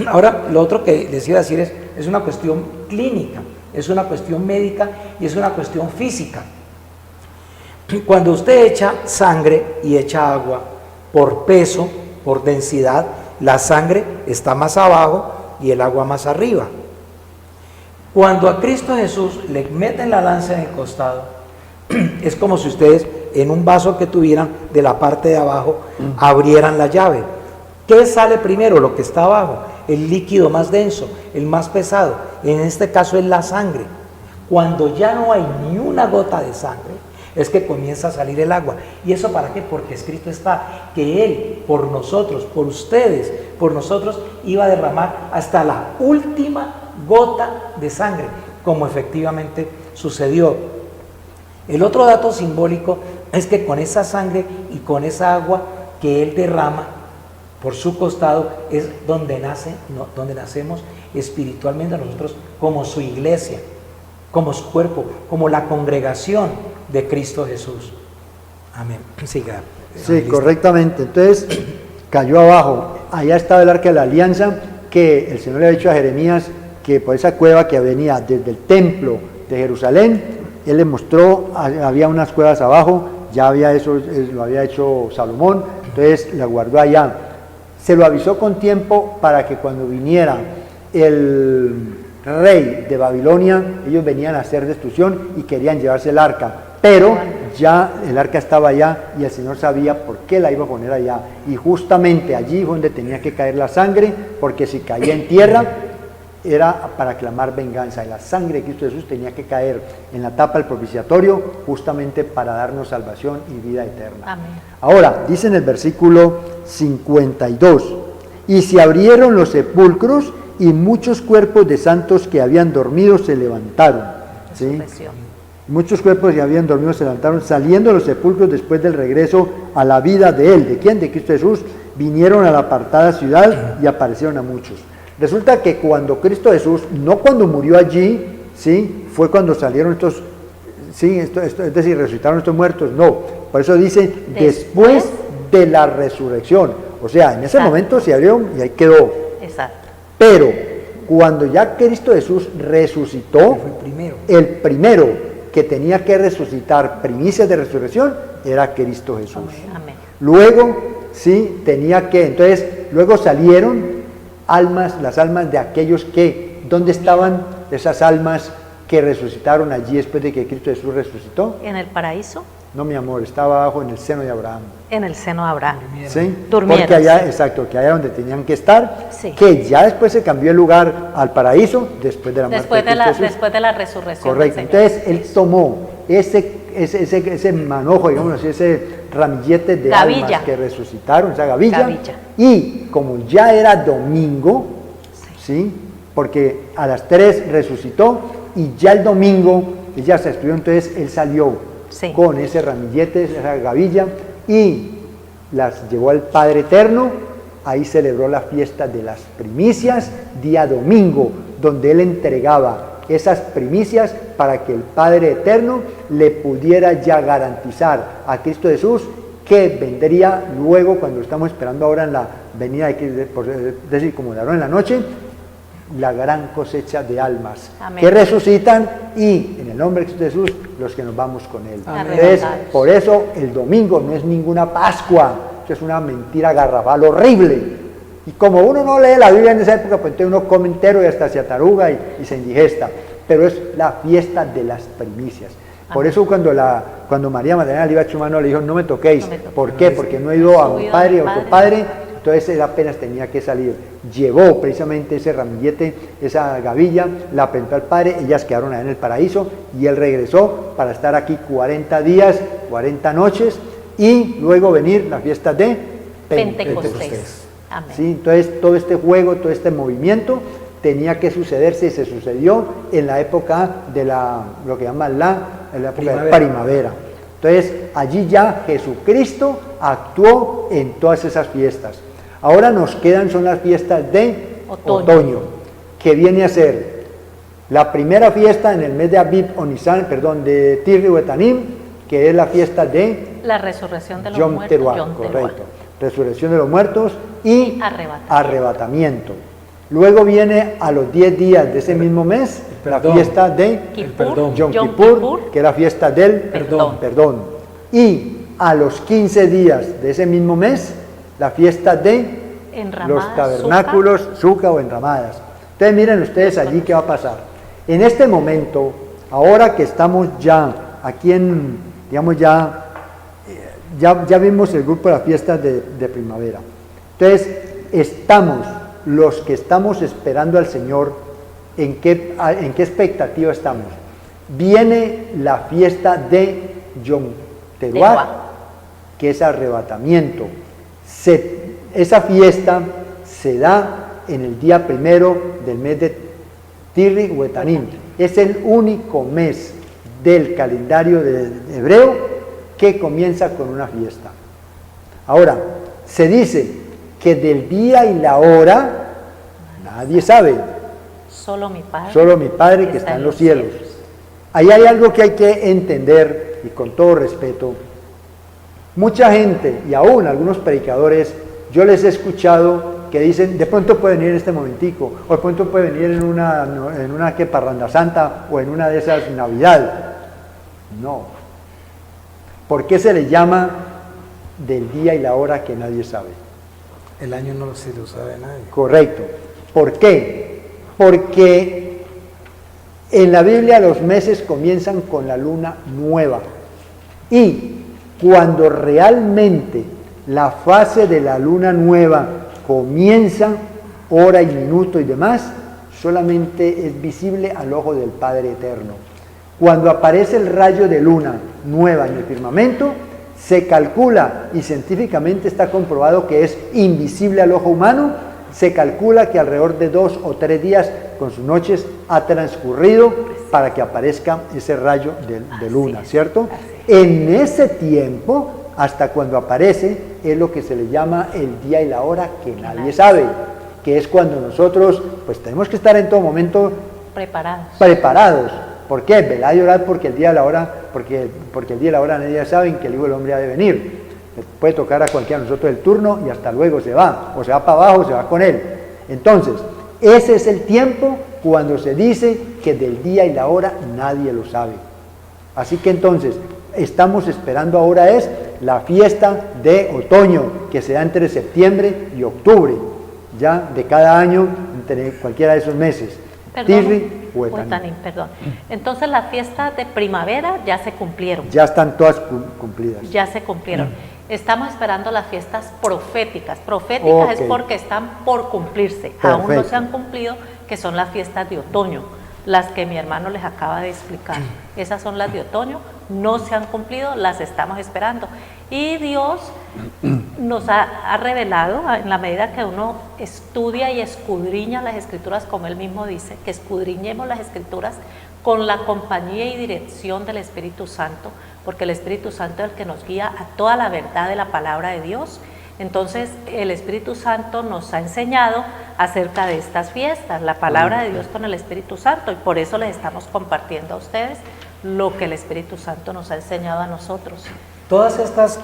Ahora, lo otro que les iba a decir es una cuestión clínica, es una cuestión médica y es una cuestión física. Cuando usted echa sangre y echa agua, por peso, por densidad, la sangre está más abajo y el agua más arriba. Cuando a Cristo Jesús le meten la lanza en el costado, es como si ustedes en un vaso que tuvieran de la parte de abajo abrieran la llave. ¿Qué sale primero? Lo que está abajo, el líquido más denso, el más pesado. En este caso es la sangre. Cuando ya no hay ni una gota de sangre, es que comienza a salir el agua. ¿Y eso para qué? Porque escrito está que Él, por nosotros, por ustedes, por nosotros, iba a derramar hasta la última gota de sangre, como efectivamente sucedió. El otro dato simbólico es que con esa sangre y con esa agua que Él derrama por su costado es donde nacemos espiritualmente nosotros como su iglesia, como su cuerpo, como la congregación de Cristo Jesús. Amén. Siga. Sí, correctamente. Entonces cayó abajo. Allá estaba el arca de la alianza, que el Señor le había dicho a Jeremías que por esa cueva que venía desde el templo de Jerusalén, Él le mostró, había unas cuevas abajo, ya había eso, lo había hecho Salomón, entonces la guardó allá. Se lo avisó con tiempo para que cuando viniera el rey de Babilonia, ellos venían a hacer destrucción y querían llevarse el arca, pero ya el arca estaba allá y el Señor sabía por qué la iba a poner allá, y justamente allí fue donde tenía que caer la sangre, porque si caía en tierra era para clamar venganza, y la sangre de Cristo Jesús tenía que caer en la tapa del propiciatorio justamente para darnos salvación y vida eterna. Amén. Ahora, dice en el versículo 52, y se abrieron los sepulcros y muchos cuerpos de santos que habían dormido se levantaron. ¿Sí? Muchos cuerpos que habían dormido se levantaron, saliendo de los sepulcros después del regreso a la vida de Él. ¿De quién? De Cristo Jesús. Vinieron a la apartada ciudad y aparecieron a muchos. Resulta que cuando Cristo Jesús, no cuando murió allí, ¿sí?, fue cuando salieron estos, ¿sí?, es decir, resucitaron estos muertos, no. Por eso dice, después de la resurrección. O sea, en ese momento se abrieron y ahí quedó. Exacto. Pero cuando ya Cristo Jesús resucitó, el primero que tenía que resucitar primicias de resurrección era Cristo Jesús. Amén. Luego, sí, tenía que, entonces, luego salieron las almas de aquellos que, ¿dónde estaban esas almas que resucitaron allí después de que Cristo Jesús resucitó? En el paraíso. No, mi amor, estaba abajo en el seno de Abraham. En el seno de Abraham. ¿Sí? Durmieron, porque allá, sí. exacto, que allá donde tenían que estar, Sí. que ya después se cambió el lugar al paraíso después de la muerte de Cristo Jesús. Después de la resurrección. Correcto. Del Señor. Entonces él tomó ese manojo, digamos así, ese ramillete de Gavilla. almas que resucitaron, esa gavilla. Gavilla. Y como ya era domingo, ¿sí? Porque a las 3 resucitó y ya el domingo ella se despidió, entonces él salió Sí. con ese ramillete, esa gavilla, y las llevó al Padre Eterno. Ahí celebró la fiesta de las primicias, día domingo, donde él entregaba esas primicias para que el Padre Eterno le pudiera ya garantizar a Cristo Jesús que vendría luego, cuando estamos esperando ahora en la venida de Cristo, es decir, como ladrón en la noche, la gran cosecha de almas. Amén. Que resucitan, y en el nombre de Cristo Jesús, los que nos vamos con él. Amén. Entonces, por eso el domingo no es ninguna Pascua, eso es una mentira garrafal horrible. Y como uno no lee la Biblia en esa época, pues entonces uno come entero y hasta se ataruga y se indigesta. Pero es la fiesta de las primicias. Por Amén. eso cuando María Magdalena le iba a echar mano, le dijo, no me toquéis. No me toquéis. ¿Por qué? Porque no he ido a No he un subido padre a o mi a otro padre. padre. Entonces él apenas tenía que salir. Llevó precisamente ese ramillete, esa gavilla, la presentó al Padre, ellas quedaron allá en el paraíso y él regresó para estar aquí 40 días, 40 noches, y luego venir la fiesta de Pentecostés. Amén. ¿Sí? Entonces todo este juego, todo este movimiento tenía que sucederse y se sucedió en la época de lo que llaman la época de primavera. Entonces allí ya Jesucristo actuó en todas esas fiestas. Ahora nos quedan son las fiestas de otoño, que viene a ser la primera fiesta en el mes de Abib o Nisan, perdón, de Tirri o Etanim, que es la fiesta de La resurrección de los Yom muertos. Teruah, Yom Teruah. correcto. Resurrección de los muertos y Arrebatamiento. arrebatamiento. Luego viene a los 10 días de ese mismo mes la Perdón. fiesta de Kippur, Yom Yom Kippur, Kippur, que es la fiesta del Perdón. Y a los 15 días de ese mismo mes, la fiesta de Enramadas, los tabernáculos, Sukkah o enramadas. Entonces miren ustedes allí qué va a pasar. En este momento, ahora que estamos ya aquí en, digamos ya vimos el grupo de las fiestas de primavera. Entonces, los que estamos esperando al Señor, ¿en qué expectativa estamos? Viene la fiesta de Yom Teruah, que es arrebatamiento. Esa fiesta se da en el día primero del mes de Tirri o Etanim. Es el único mes del calendario hebreo que comienza con una fiesta. Ahora, se dice que del día y la hora nadie sabe, Solo mi Padre que está en los cielos. Ahí hay algo que hay que entender, y con todo respeto. Mucha gente, y aún algunos predicadores, yo les he escuchado que dicen, de pronto puede venir en este momentico, o de pronto puede venir en una que parranda santa, o en una de esas Navidad. No. ¿Por qué se le llama del día y la hora que nadie sabe? El año no lo sabe nadie. Correcto. ¿Por qué? Porque en la Biblia los meses comienzan con la luna nueva. Y cuando realmente la fase de la luna nueva comienza, hora y minuto y demás, solamente es visible al ojo del Padre Eterno. Cuando aparece el rayo de luna nueva en el firmamento, se calcula, y científicamente está comprobado que es invisible al ojo humano, se calcula que alrededor de 2 o 3 días con sus noches ha transcurrido para que aparezca ese rayo de luna, ¿cierto? En ese tiempo, hasta cuando aparece, es lo que se le llama el día y la hora que nadie sabe, que es cuando nosotros pues tenemos que estar en todo momento preparados. ¿Por qué? Velad y orad porque el día y la hora, porque el día y la hora nadie saben que el Hijo del Hombre ha de venir. Puede tocar a cualquiera de nosotros el turno y hasta luego se va, o se va para abajo o se va con él. Entonces, ese es el tiempo cuando se dice que del día y la hora nadie lo sabe. Así que entonces, estamos esperando ahora es la fiesta de otoño, que se da entre septiembre y octubre, ya de cada año, entre cualquiera de esos meses. Tirri o Etanim. Perdón. Entonces las fiestas de primavera ya se cumplieron. Ya están todas cumplidas. Ya se cumplieron. Estamos esperando las fiestas proféticas. Proféticas es porque están por cumplirse. Aún no se han cumplido, que son las fiestas de otoño. las que mi hermano les acaba de explicar. Esas son las de otoño, no se han cumplido, las estamos esperando. Y Dios nos ha revelado, en la medida que uno estudia y escudriña las Escrituras, como Él mismo dice, que escudriñemos las Escrituras con la compañía y dirección del Espíritu Santo, porque el Espíritu Santo es el que nos guía a toda la verdad de la palabra de Dios. Entonces el Espíritu Santo nos ha enseñado acerca de estas fiestas, la palabra de Dios con el Espíritu Santo, y por eso les estamos compartiendo a ustedes lo que el Espíritu Santo nos ha enseñado a nosotros. Todas estas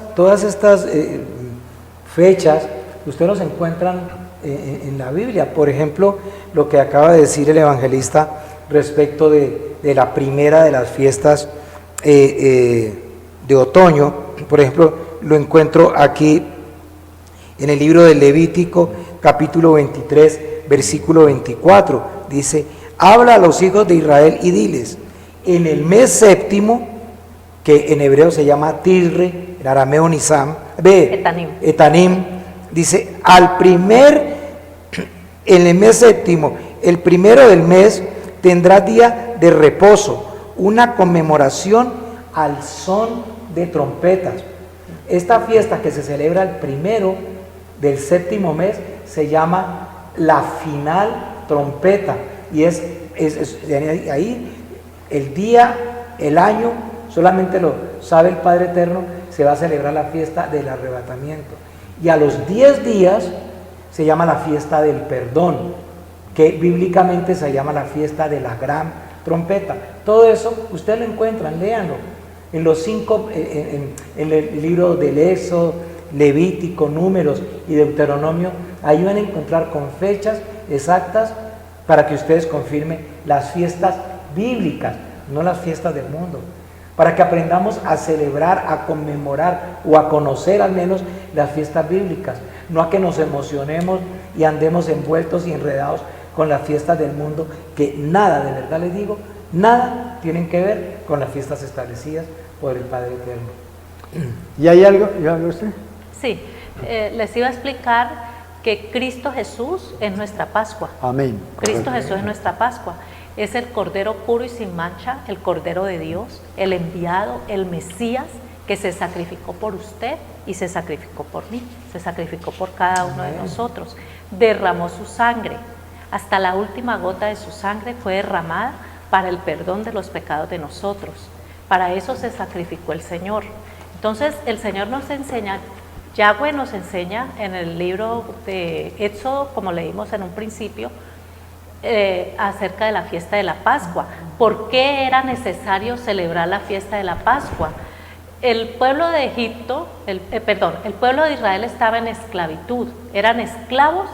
fechas ustedes los encuentran en la Biblia. Por ejemplo, lo que acaba de decir el evangelista respecto de la primera de las fiestas de otoño. Por ejemplo, lo encuentro aquí en el libro de Levítico, capítulo 23, versículo 24. Dice: habla a los hijos de Israel y diles, en el mes séptimo, que en hebreo se llama Tisre, en arameo Nisam, Etanim, dice, en el mes séptimo, el primero del mes, tendrá día de reposo, una conmemoración al son de trompetas. Esta fiesta que se celebra el primero del séptimo mes se llama la final trompeta, y es ahí el día, el año, solamente lo sabe el Padre Eterno, se va a celebrar la fiesta del arrebatamiento. Y a los 10 días se llama la fiesta del perdón, que bíblicamente se llama la fiesta de la gran trompeta. Todo eso ustedes lo encuentran, léanlo. En los 5, en el libro del Éxodo, Levítico, Números y Deuteronomio, ahí van a encontrar con fechas exactas para que ustedes confirmen las fiestas bíblicas, no las fiestas del mundo, para que aprendamos a celebrar, a conmemorar o a conocer al menos las fiestas bíblicas, no a que nos emocionemos y andemos envueltos y enredados con las fiestas del mundo, que nada, de verdad les digo, nada tienen que ver con las fiestas establecidas por el Padre Eterno. ¿Y hay algo? ¿Y algo usted? Sí, les iba a explicar que Cristo Jesús es nuestra Pascua. Amén. Cristo Jesús es nuestra Pascua. Es el Cordero puro y sin mancha, el Cordero de Dios, el enviado, el Mesías, que se sacrificó por usted y se sacrificó por mí, se sacrificó por cada uno de nosotros. Derramó su sangre, hasta la última gota de su sangre fue derramada para el perdón de los pecados de nosotros. Para eso se sacrificó el Señor. Entonces el Señor nos enseña, Yahweh nos enseña en el libro de Éxodo, como leímos en un principio, acerca de la fiesta de la Pascua. ¿Por qué era necesario celebrar la fiesta de la Pascua? El pueblo de Egipto, el pueblo de Israel estaba en esclavitud, eran esclavos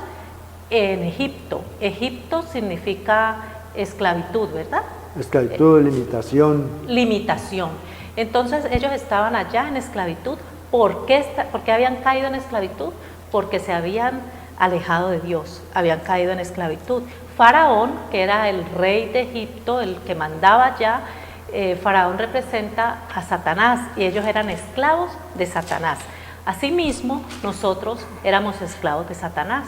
en Egipto. Egipto significa esclavitud, ¿verdad? Esclavitud, limitación. Limitación. Entonces ellos estaban allá en esclavitud. ¿Por qué habían caído en esclavitud? Porque se habían alejado de Dios, habían caído en esclavitud. Faraón, que era el rey de Egipto, el que mandaba allá, Faraón representa a Satanás y ellos eran esclavos de Satanás. Asimismo, nosotros éramos esclavos de Satanás.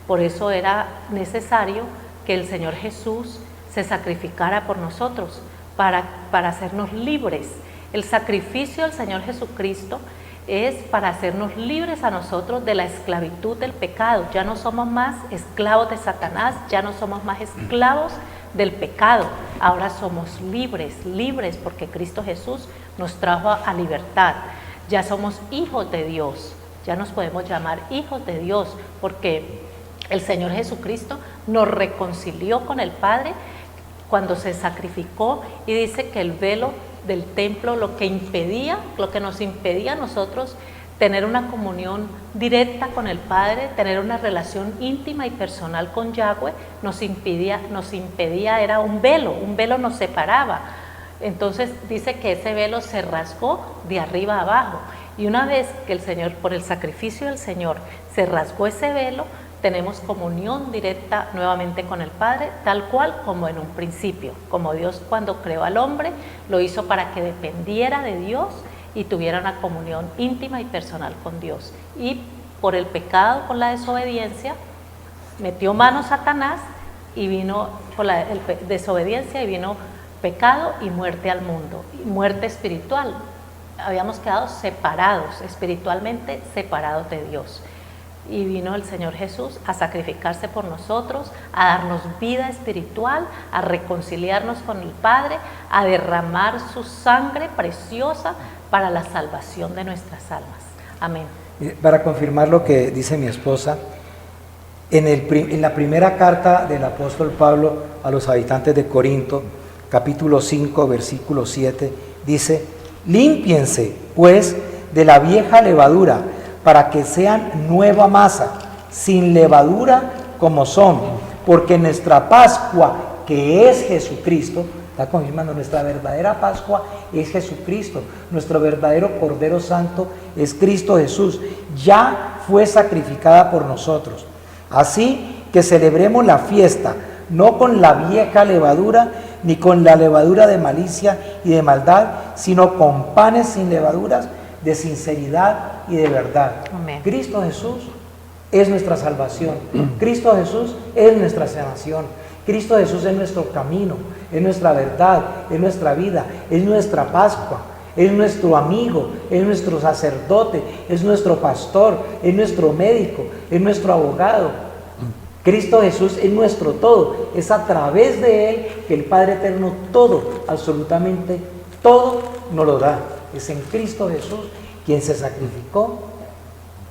Por eso era necesario que el Señor Jesús se sacrificara por nosotros para hacernos libres. El sacrificio del Señor Jesucristo es para hacernos libres a nosotros de la esclavitud del pecado. Ya no somos más esclavos de Satanás, ya no somos más esclavos del pecado. Ahora somos libres porque Cristo Jesús nos trajo a libertad. Ya somos hijos de Dios, ya nos podemos llamar hijos de Dios porque el Señor Jesucristo nos reconcilió con el Padre cuando se sacrificó, y dice que el velo del templo, lo que nos impedía a nosotros tener una comunión directa con el Padre, tener una relación íntima y personal con Yahweh, nos impedía, era un velo nos separaba. Entonces dice que ese velo se rasgó de arriba a abajo, y una vez que el Señor, por el sacrificio del Señor, se rasgó ese velo, tenemos comunión directa nuevamente con el Padre, tal cual como en un principio. Como Dios cuando creó al hombre, lo hizo para que dependiera de Dios y tuviera una comunión íntima y personal con Dios. Y por el pecado, por la desobediencia, metió mano Satanás y vino por la desobediencia y vino pecado y muerte al mundo, y muerte espiritual. Habíamos quedado separados, espiritualmente separados de Dios. Y vino el Señor Jesús a sacrificarse por nosotros, a darnos vida espiritual, a reconciliarnos con el Padre, a derramar su sangre preciosa para la salvación de nuestras almas. Amén. Para confirmar lo que dice mi esposa, en la primera carta del apóstol Pablo a los habitantes de Corinto, capítulo 5, versículo 7, dice: límpiense pues de la vieja levadura, para que sean nueva masa, sin levadura como son, porque nuestra Pascua, que es Jesucristo, está confirmando, nuestra verdadera Pascua es Jesucristo, nuestro verdadero Cordero Santo es Cristo Jesús, ya fue sacrificada por nosotros. Así que celebremos la fiesta, no con la vieja levadura, ni con la levadura de malicia y de maldad, sino con panes sin levaduras, de sinceridad y de verdad. Amén. Cristo Jesús es nuestra salvación. Cristo Jesús es nuestra sanación. Cristo Jesús es nuestro camino, es nuestra verdad, es nuestra vida, es nuestra Pascua, es nuestro amigo, es nuestro sacerdote, es nuestro pastor, es nuestro médico, es nuestro abogado. Cristo Jesús es nuestro todo. Es a través de Él que el Padre Eterno todo, absolutamente todo, nos lo da. Es en Cristo Jesús quien se sacrificó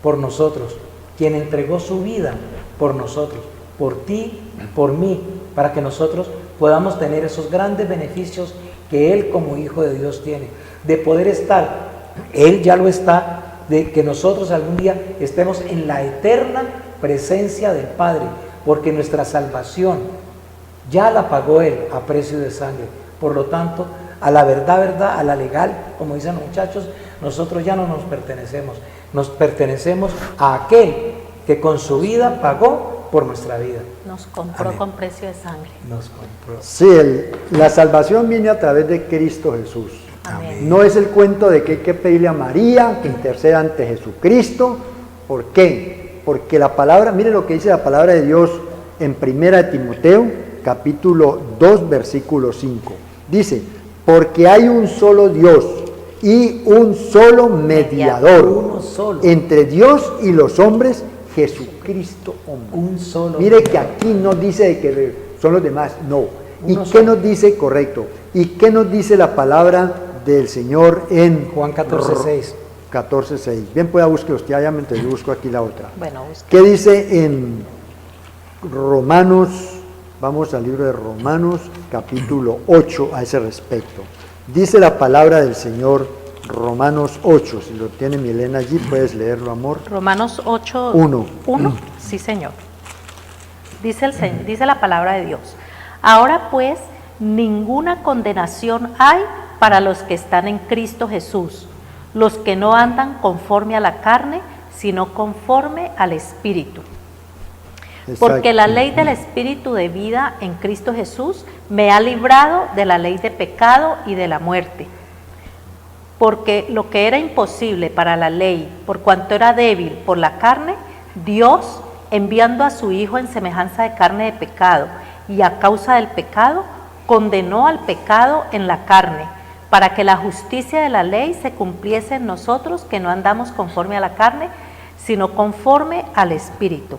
por nosotros, quien entregó su vida por nosotros, por ti, por mí, para que nosotros podamos tener esos grandes beneficios que Él como Hijo de Dios tiene, de poder estar, Él ya lo está, de que nosotros algún día estemos en la eterna presencia del Padre, porque nuestra salvación ya la pagó Él a precio de sangre. Por lo tanto, a la verdad, a la legal, como dicen los muchachos, nosotros ya no nos pertenecemos a aquel que con su vida pagó por nuestra vida. Nos compró. Amén. Con precio de sangre. Nos compró. Sí, la salvación viene a través de Cristo Jesús. Amén. No es el cuento de que hay que pedirle a María que interceda ante Jesucristo. ¿Por qué? Porque la palabra, mire lo que dice la palabra de Dios en 1 Timoteo, capítulo 2, versículo 5. Dice: porque hay un solo Dios y un solo mediador uno solo, entre Dios y los hombres, Jesucristo hombre. Un solo. Mire que aquí no dice de que son los demás, no. ¿Y qué nos dice? Correcto. ¿Y qué nos dice la palabra del Señor en Juan 14:6? 14:6. Bien, pueda buscar usted allá mientras yo busco aquí la otra. Bueno, busque. ¿Qué dice en Romanos? Vamos al libro de Romanos, capítulo 8, a ese respecto. Dice la palabra del Señor, Romanos 8, si lo tiene Milena allí, puedes leerlo, amor. Romanos 8, 1. Sí, Señor. Dice la palabra de Dios: ahora pues, ninguna condenación hay para los que están en Cristo Jesús, los que no andan conforme a la carne, sino conforme al Espíritu. Porque la ley del Espíritu de vida en Cristo Jesús me ha librado de la ley de pecado y de la muerte. Porque lo que era imposible para la ley, por cuanto era débil por la carne, Dios, enviando a su Hijo en semejanza de carne de pecado, y a causa del pecado, condenó al pecado en la carne, para que la justicia de la ley se cumpliese en nosotros, que no andamos conforme a la carne, sino conforme al Espíritu.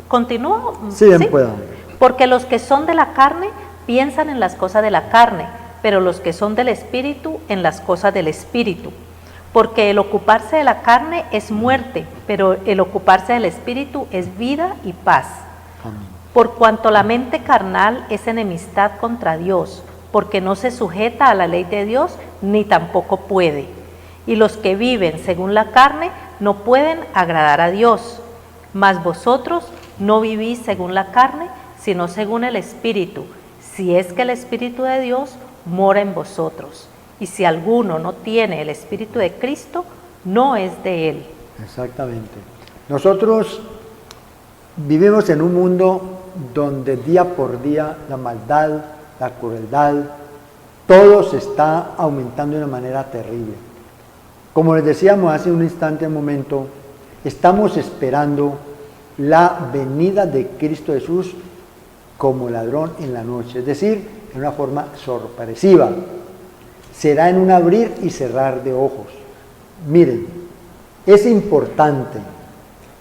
¿Continúo? Sí, bien pueda. Porque los que son de la carne piensan en las cosas de la carne, pero los que son del Espíritu en las cosas del Espíritu. Porque el ocuparse de la carne es muerte, pero el ocuparse del Espíritu es vida y paz. Amén. Por cuanto la mente carnal es enemistad contra Dios, porque no se sujeta a la ley de Dios, ni tampoco puede. Y los que viven según la carne no pueden agradar a Dios. Mas vosotros no vivís según la carne, sino según el Espíritu, si es que el Espíritu de Dios mora en vosotros. Y si alguno no tiene el Espíritu de Cristo, no es de Él. Exactamente. Nosotros vivimos en un mundo donde día por día la maldad, la crueldad, todo se está aumentando de una manera terrible. Como les decíamos hace un instante, un momento, estamos esperando la venida de Cristo Jesús como ladrón en la noche, es decir, en una forma sorpresiva. Será en un abrir y cerrar de ojos. Miren, es importante,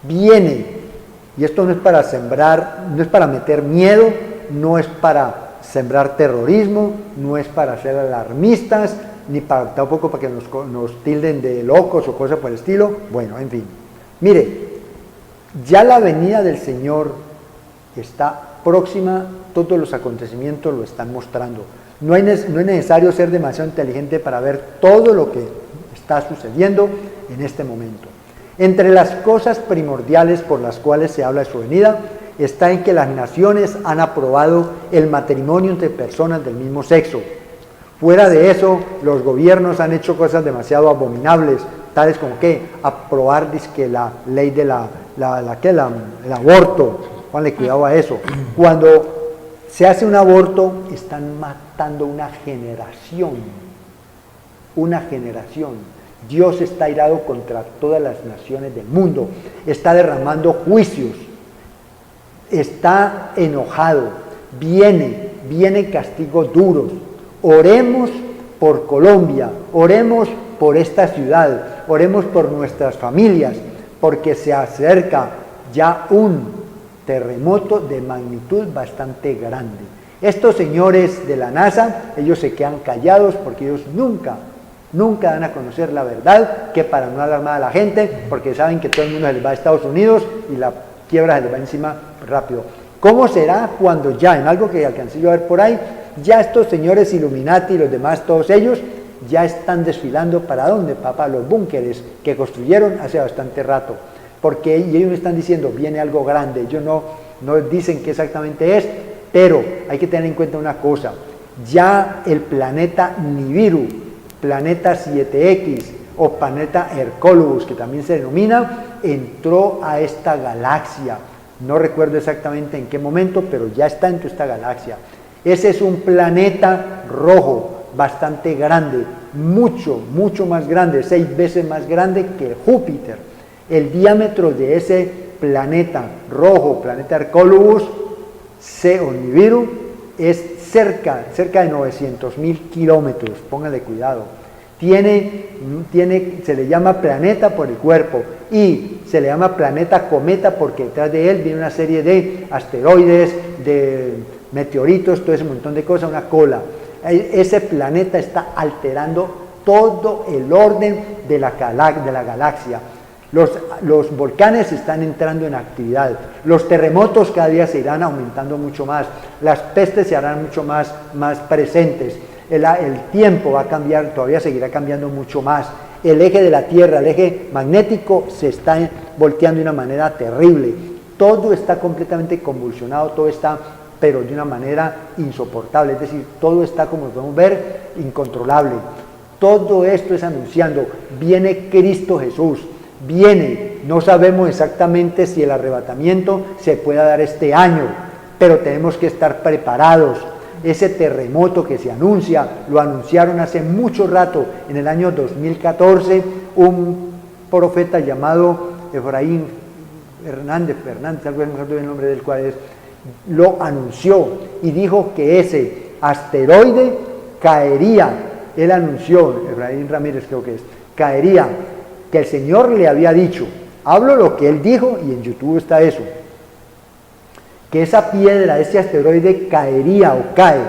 viene, y esto no es para sembrar, no es para meter miedo, no es para sembrar terrorismo, no es para ser alarmistas, ni para, tampoco para que nos tilden de locos o cosas por el estilo. Bueno, en fin. Mire, ya la venida del Señor está próxima, todos los acontecimientos lo están mostrando. No es necesario ser demasiado inteligente para ver todo lo que está sucediendo en este momento. Entre las cosas primordiales por las cuales se habla de su venida, está en que las naciones han aprobado el matrimonio entre personas del mismo sexo. Fuera de eso, los gobiernos han hecho cosas demasiado abominables, tales como que aprobar la ley de el aborto. Pónganle cuidado a eso. Cuando se hace un aborto, están matando una generación. Una generación. Dios está airado contra todas las naciones del mundo. Está derramando juicios. Está enojado. Vienen castigos duros. Oremos por Colombia, oremos por esta ciudad, oremos por nuestras familias, porque se acerca ya un terremoto de magnitud bastante grande. Estos señores de la NASA, ellos se quedan callados porque ellos nunca dan a conocer la verdad, que para no alarmar a la gente, porque saben que todo el mundo se les va a Estados Unidos y la quiebra se les va encima rápido. ¿Cómo será cuando ya, en algo que alcancé yo a ver por ahí, ya estos señores Illuminati y los demás, todos ellos, ya están desfilando para dónde, papá, los búnkeres que construyeron hace bastante rato? Porque ellos están diciendo, viene algo grande, ellos no dicen qué exactamente es, pero hay que tener en cuenta una cosa, ya el planeta Nibiru, planeta 7X o planeta Hercólogos, que también se denomina, entró a esta galaxia. No recuerdo exactamente en qué momento, pero ya está en esta galaxia. Ese es un planeta rojo, bastante grande, mucho más grande, 6 veces más grande que Júpiter. El diámetro de ese planeta rojo, planeta Hercólogos, o Nibiru, es cerca de 900.000 kilómetros, póngale cuidado. Se le llama planeta por el cuerpo y se le llama planeta cometa porque detrás de él viene una serie de asteroides, de meteoritos, todo ese montón de cosas, una cola. Ese planeta está alterando todo el orden de la galaxia. Los volcanes están entrando en actividad, los terremotos cada día se irán aumentando mucho más, las pestes se harán mucho más presentes, el tiempo va a cambiar, todavía seguirá cambiando mucho más, el eje de la Tierra, el eje magnético se está volteando de una manera terrible, todo está completamente convulsionado, todo está pero de una manera insoportable, es decir, todo está, como podemos ver, incontrolable. Todo esto es anunciando, viene Cristo Jesús, viene, no sabemos exactamente si el arrebatamiento se pueda dar este año, pero tenemos que estar preparados. Ese terremoto que se anuncia, lo anunciaron hace mucho rato, en el año 2014, un profeta llamado Efraín Fernández, algo no recuerdo el nombre del cual es, lo anunció y dijo que ese asteroide caería. Él anunció, Efraín Ramírez creo que es, caería, que el Señor le había dicho, hablo lo que él dijo y en YouTube está eso, que esa piedra, ese asteroide caería o cae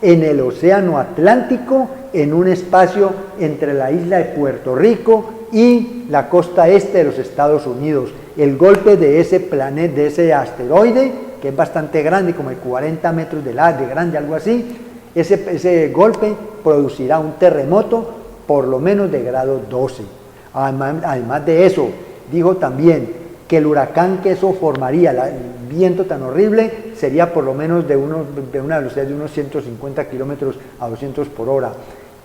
en el océano Atlántico, en un espacio entre la isla de Puerto Rico y la costa este de los Estados Unidos. El golpe de ese planeta, de ese asteroide, que es bastante grande, como de 40 metros de grande, algo así, ese golpe producirá un terremoto por lo menos de grado 12. Además de eso, dijo también que el huracán que eso formaría, el viento tan horrible, sería por lo menos de una velocidad de unos 150 kilómetros a 200 por hora.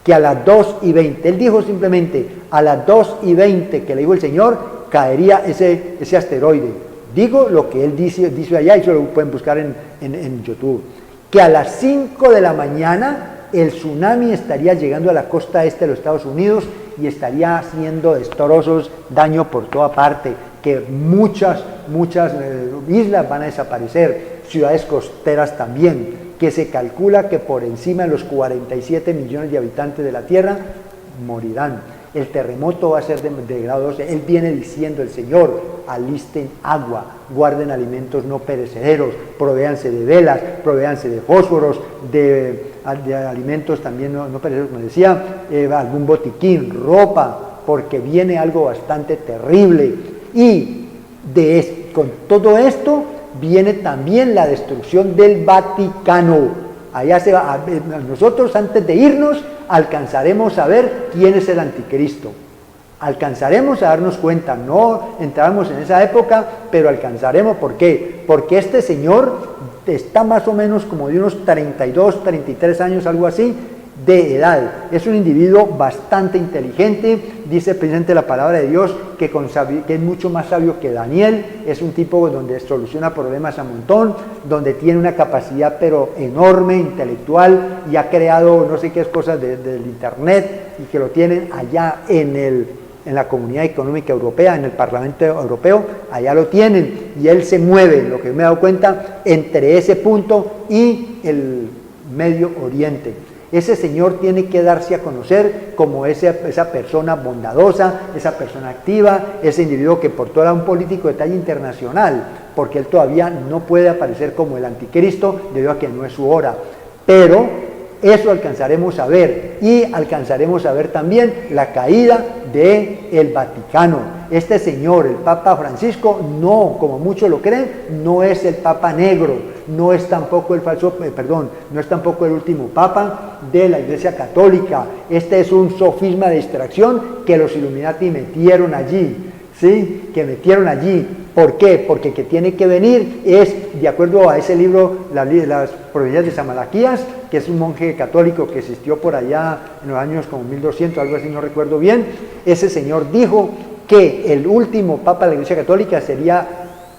Que a las 2:20, él dijo simplemente, a las 2:20 que le dijo el Señor, caería ese asteroide. Digo lo que él dice allá, y eso lo pueden buscar en YouTube. Que a las 5 de la mañana el tsunami estaría llegando a la costa este de los Estados Unidos y estaría haciendo destrozos, daño por toda parte, que muchas islas van a desaparecer. ciudades costeras también, que se calcula que por encima de los 47 millones de habitantes de la Tierra morirán. El terremoto va a ser de grado 12. Él viene diciendo, el Señor, alisten agua, guarden alimentos no perecederos, provéanse de velas, provéanse de fósforos, de alimentos también no perecederos, como decía, algún botiquín, ropa, porque viene algo bastante terrible. Y con todo esto viene también la destrucción del Vaticano. Allá se va, nosotros antes de irnos alcanzaremos a ver quién es el anticristo. Alcanzaremos a darnos cuenta, no entramos en esa época, pero alcanzaremos. ¿Por qué? Porque este señor está más o menos como de unos 32, 33 años, algo así, de edad. Es un individuo bastante inteligente, dice precisamente la palabra de Dios que es mucho más sabio que Daniel, es un tipo donde soluciona problemas a montón, donde tiene una capacidad pero enorme, intelectual, y ha creado no sé qué cosas del internet, y que lo tienen allá en la Comunidad Económica Europea, en el Parlamento Europeo, allá lo tienen, y él se mueve, lo que me he dado cuenta, entre ese punto y el Medio Oriente. Ese señor tiene que darse a conocer como esa persona bondadosa, esa persona activa, ese individuo que por todo era un político de talla internacional, porque él todavía no puede aparecer como el anticristo debido a que no es su hora. Pero eso alcanzaremos a ver, y alcanzaremos a ver también la caída del Vaticano. Este señor, el Papa Francisco, no, como muchos lo creen, no es el Papa negro, no es tampoco no es tampoco el último Papa de la Iglesia Católica. Este es un sofisma de distracción que los Illuminati metieron allí, ¿sí? Que metieron allí. ¿Por qué? Porque que tiene que venir es, de acuerdo a ese libro, las profecías de San Malaquías, que es un monje católico que existió por allá en los años como 1200, algo así, no recuerdo bien. Ese señor dijo que el último Papa de la Iglesia Católica sería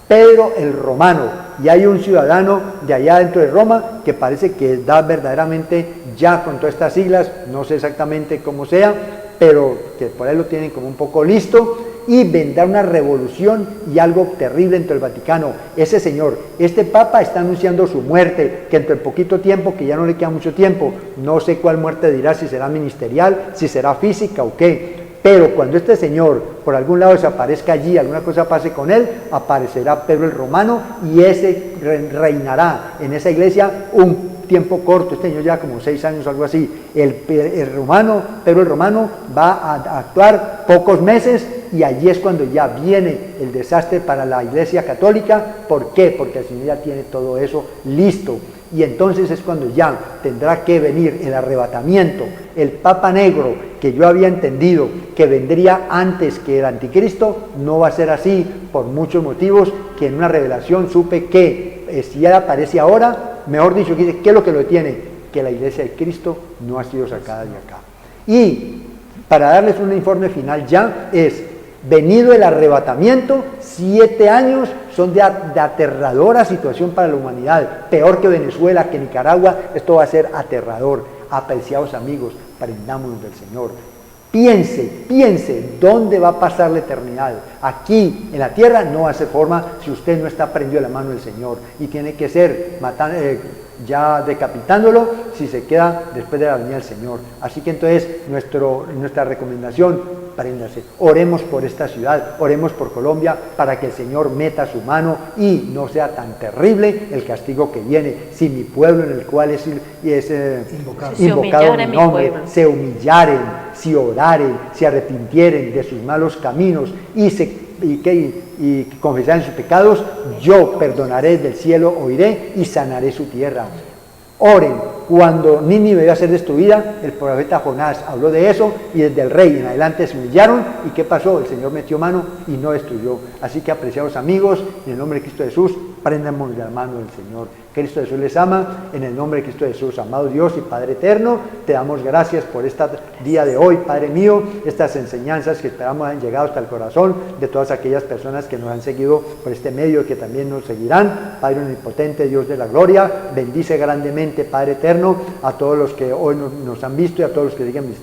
Pedro el Romano, y hay un ciudadano de allá dentro de Roma que parece que da verdaderamente ya con todas estas siglas, no sé exactamente cómo sea, pero que por ahí lo tienen como un poco listo, y vendrá una revolución y algo terrible dentro del Vaticano. Ese señor, este Papa está anunciando su muerte, que dentro de poquito tiempo, que ya no le queda mucho tiempo, no sé cuál muerte dirá, si será ministerial, si será física o qué. Pero cuando este señor por algún lado desaparezca allí, alguna cosa pase con él, aparecerá Pedro el Romano, y ese reinará en esa iglesia un tiempo corto. Este señor ya como 6 años, algo así. Pedro el Romano va a actuar pocos meses, y allí es cuando ya viene el desastre para la Iglesia Católica. ¿Por qué? Porque el Señor ya tiene todo eso listo. Y entonces es cuando ya tendrá que venir el arrebatamiento. El Papa Negro, que yo había entendido que vendría antes que el anticristo, no va a ser así por muchos motivos, que en una revelación supe que si ya aparece ahora, mejor dicho, ¿qué es lo que lo detiene? Que la Iglesia de Cristo no ha sido sacada de acá. Y para darles un informe final ya es: venido el arrebatamiento, 7 años son de aterradora situación para la humanidad, peor que Venezuela, que Nicaragua. Esto va a ser aterrador. Apreciados amigos, prendámonos del Señor. Piense dónde va a pasar la eternidad. Aquí en la tierra no hace forma si usted no está prendido de la mano del Señor, y tiene que ser ya decapitándolo si se queda después de la venida del Señor. Así que entonces nuestra recomendación: préndase. Oremos por esta ciudad, oremos por Colombia, para que el Señor meta su mano y no sea tan terrible el castigo que viene. Si mi pueblo, en el cual es invocado mi nombre, se humillaren, si oraren, si arrepintieren de sus malos caminos y confesaren sus pecados, yo perdonaré del cielo, oiré y sanaré su tierra. Oren. Cuando Nínive iba a ser destruida, el profeta Jonás habló de eso, y desde el rey en adelante se humillaron. ¿Y qué pasó? El Señor metió mano y no destruyó. Así que, apreciados amigos, en el nombre de Cristo Jesús, préndamos de la mano del Señor. Cristo Jesús les ama, en el nombre de Cristo Jesús. Amado Dios y Padre eterno, te damos gracias por este día de hoy, Padre mío, estas enseñanzas que esperamos han llegado hasta el corazón de todas aquellas personas que nos han seguido por este medio y que también nos seguirán. Padre omnipotente, Dios de la gloria, bendice grandemente, Padre eterno, a todos los que hoy nos han visto y a todos los que siguen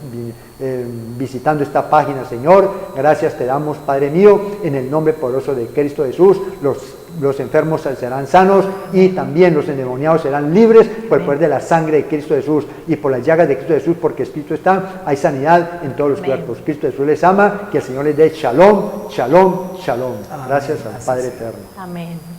visitando esta página, Señor. Gracias te damos, Padre mío, en el nombre poderoso de Cristo Jesús. Los los enfermos serán sanos y también los endemoniados serán libres por el poder de la sangre de Cristo Jesús y por las llagas de Cristo Jesús, porque Cristo está, hay sanidad en todos los cuerpos. Cristo Jesús les ama, que el Señor les dé shalom, shalom, shalom. Gracias al Padre eterno. Amén.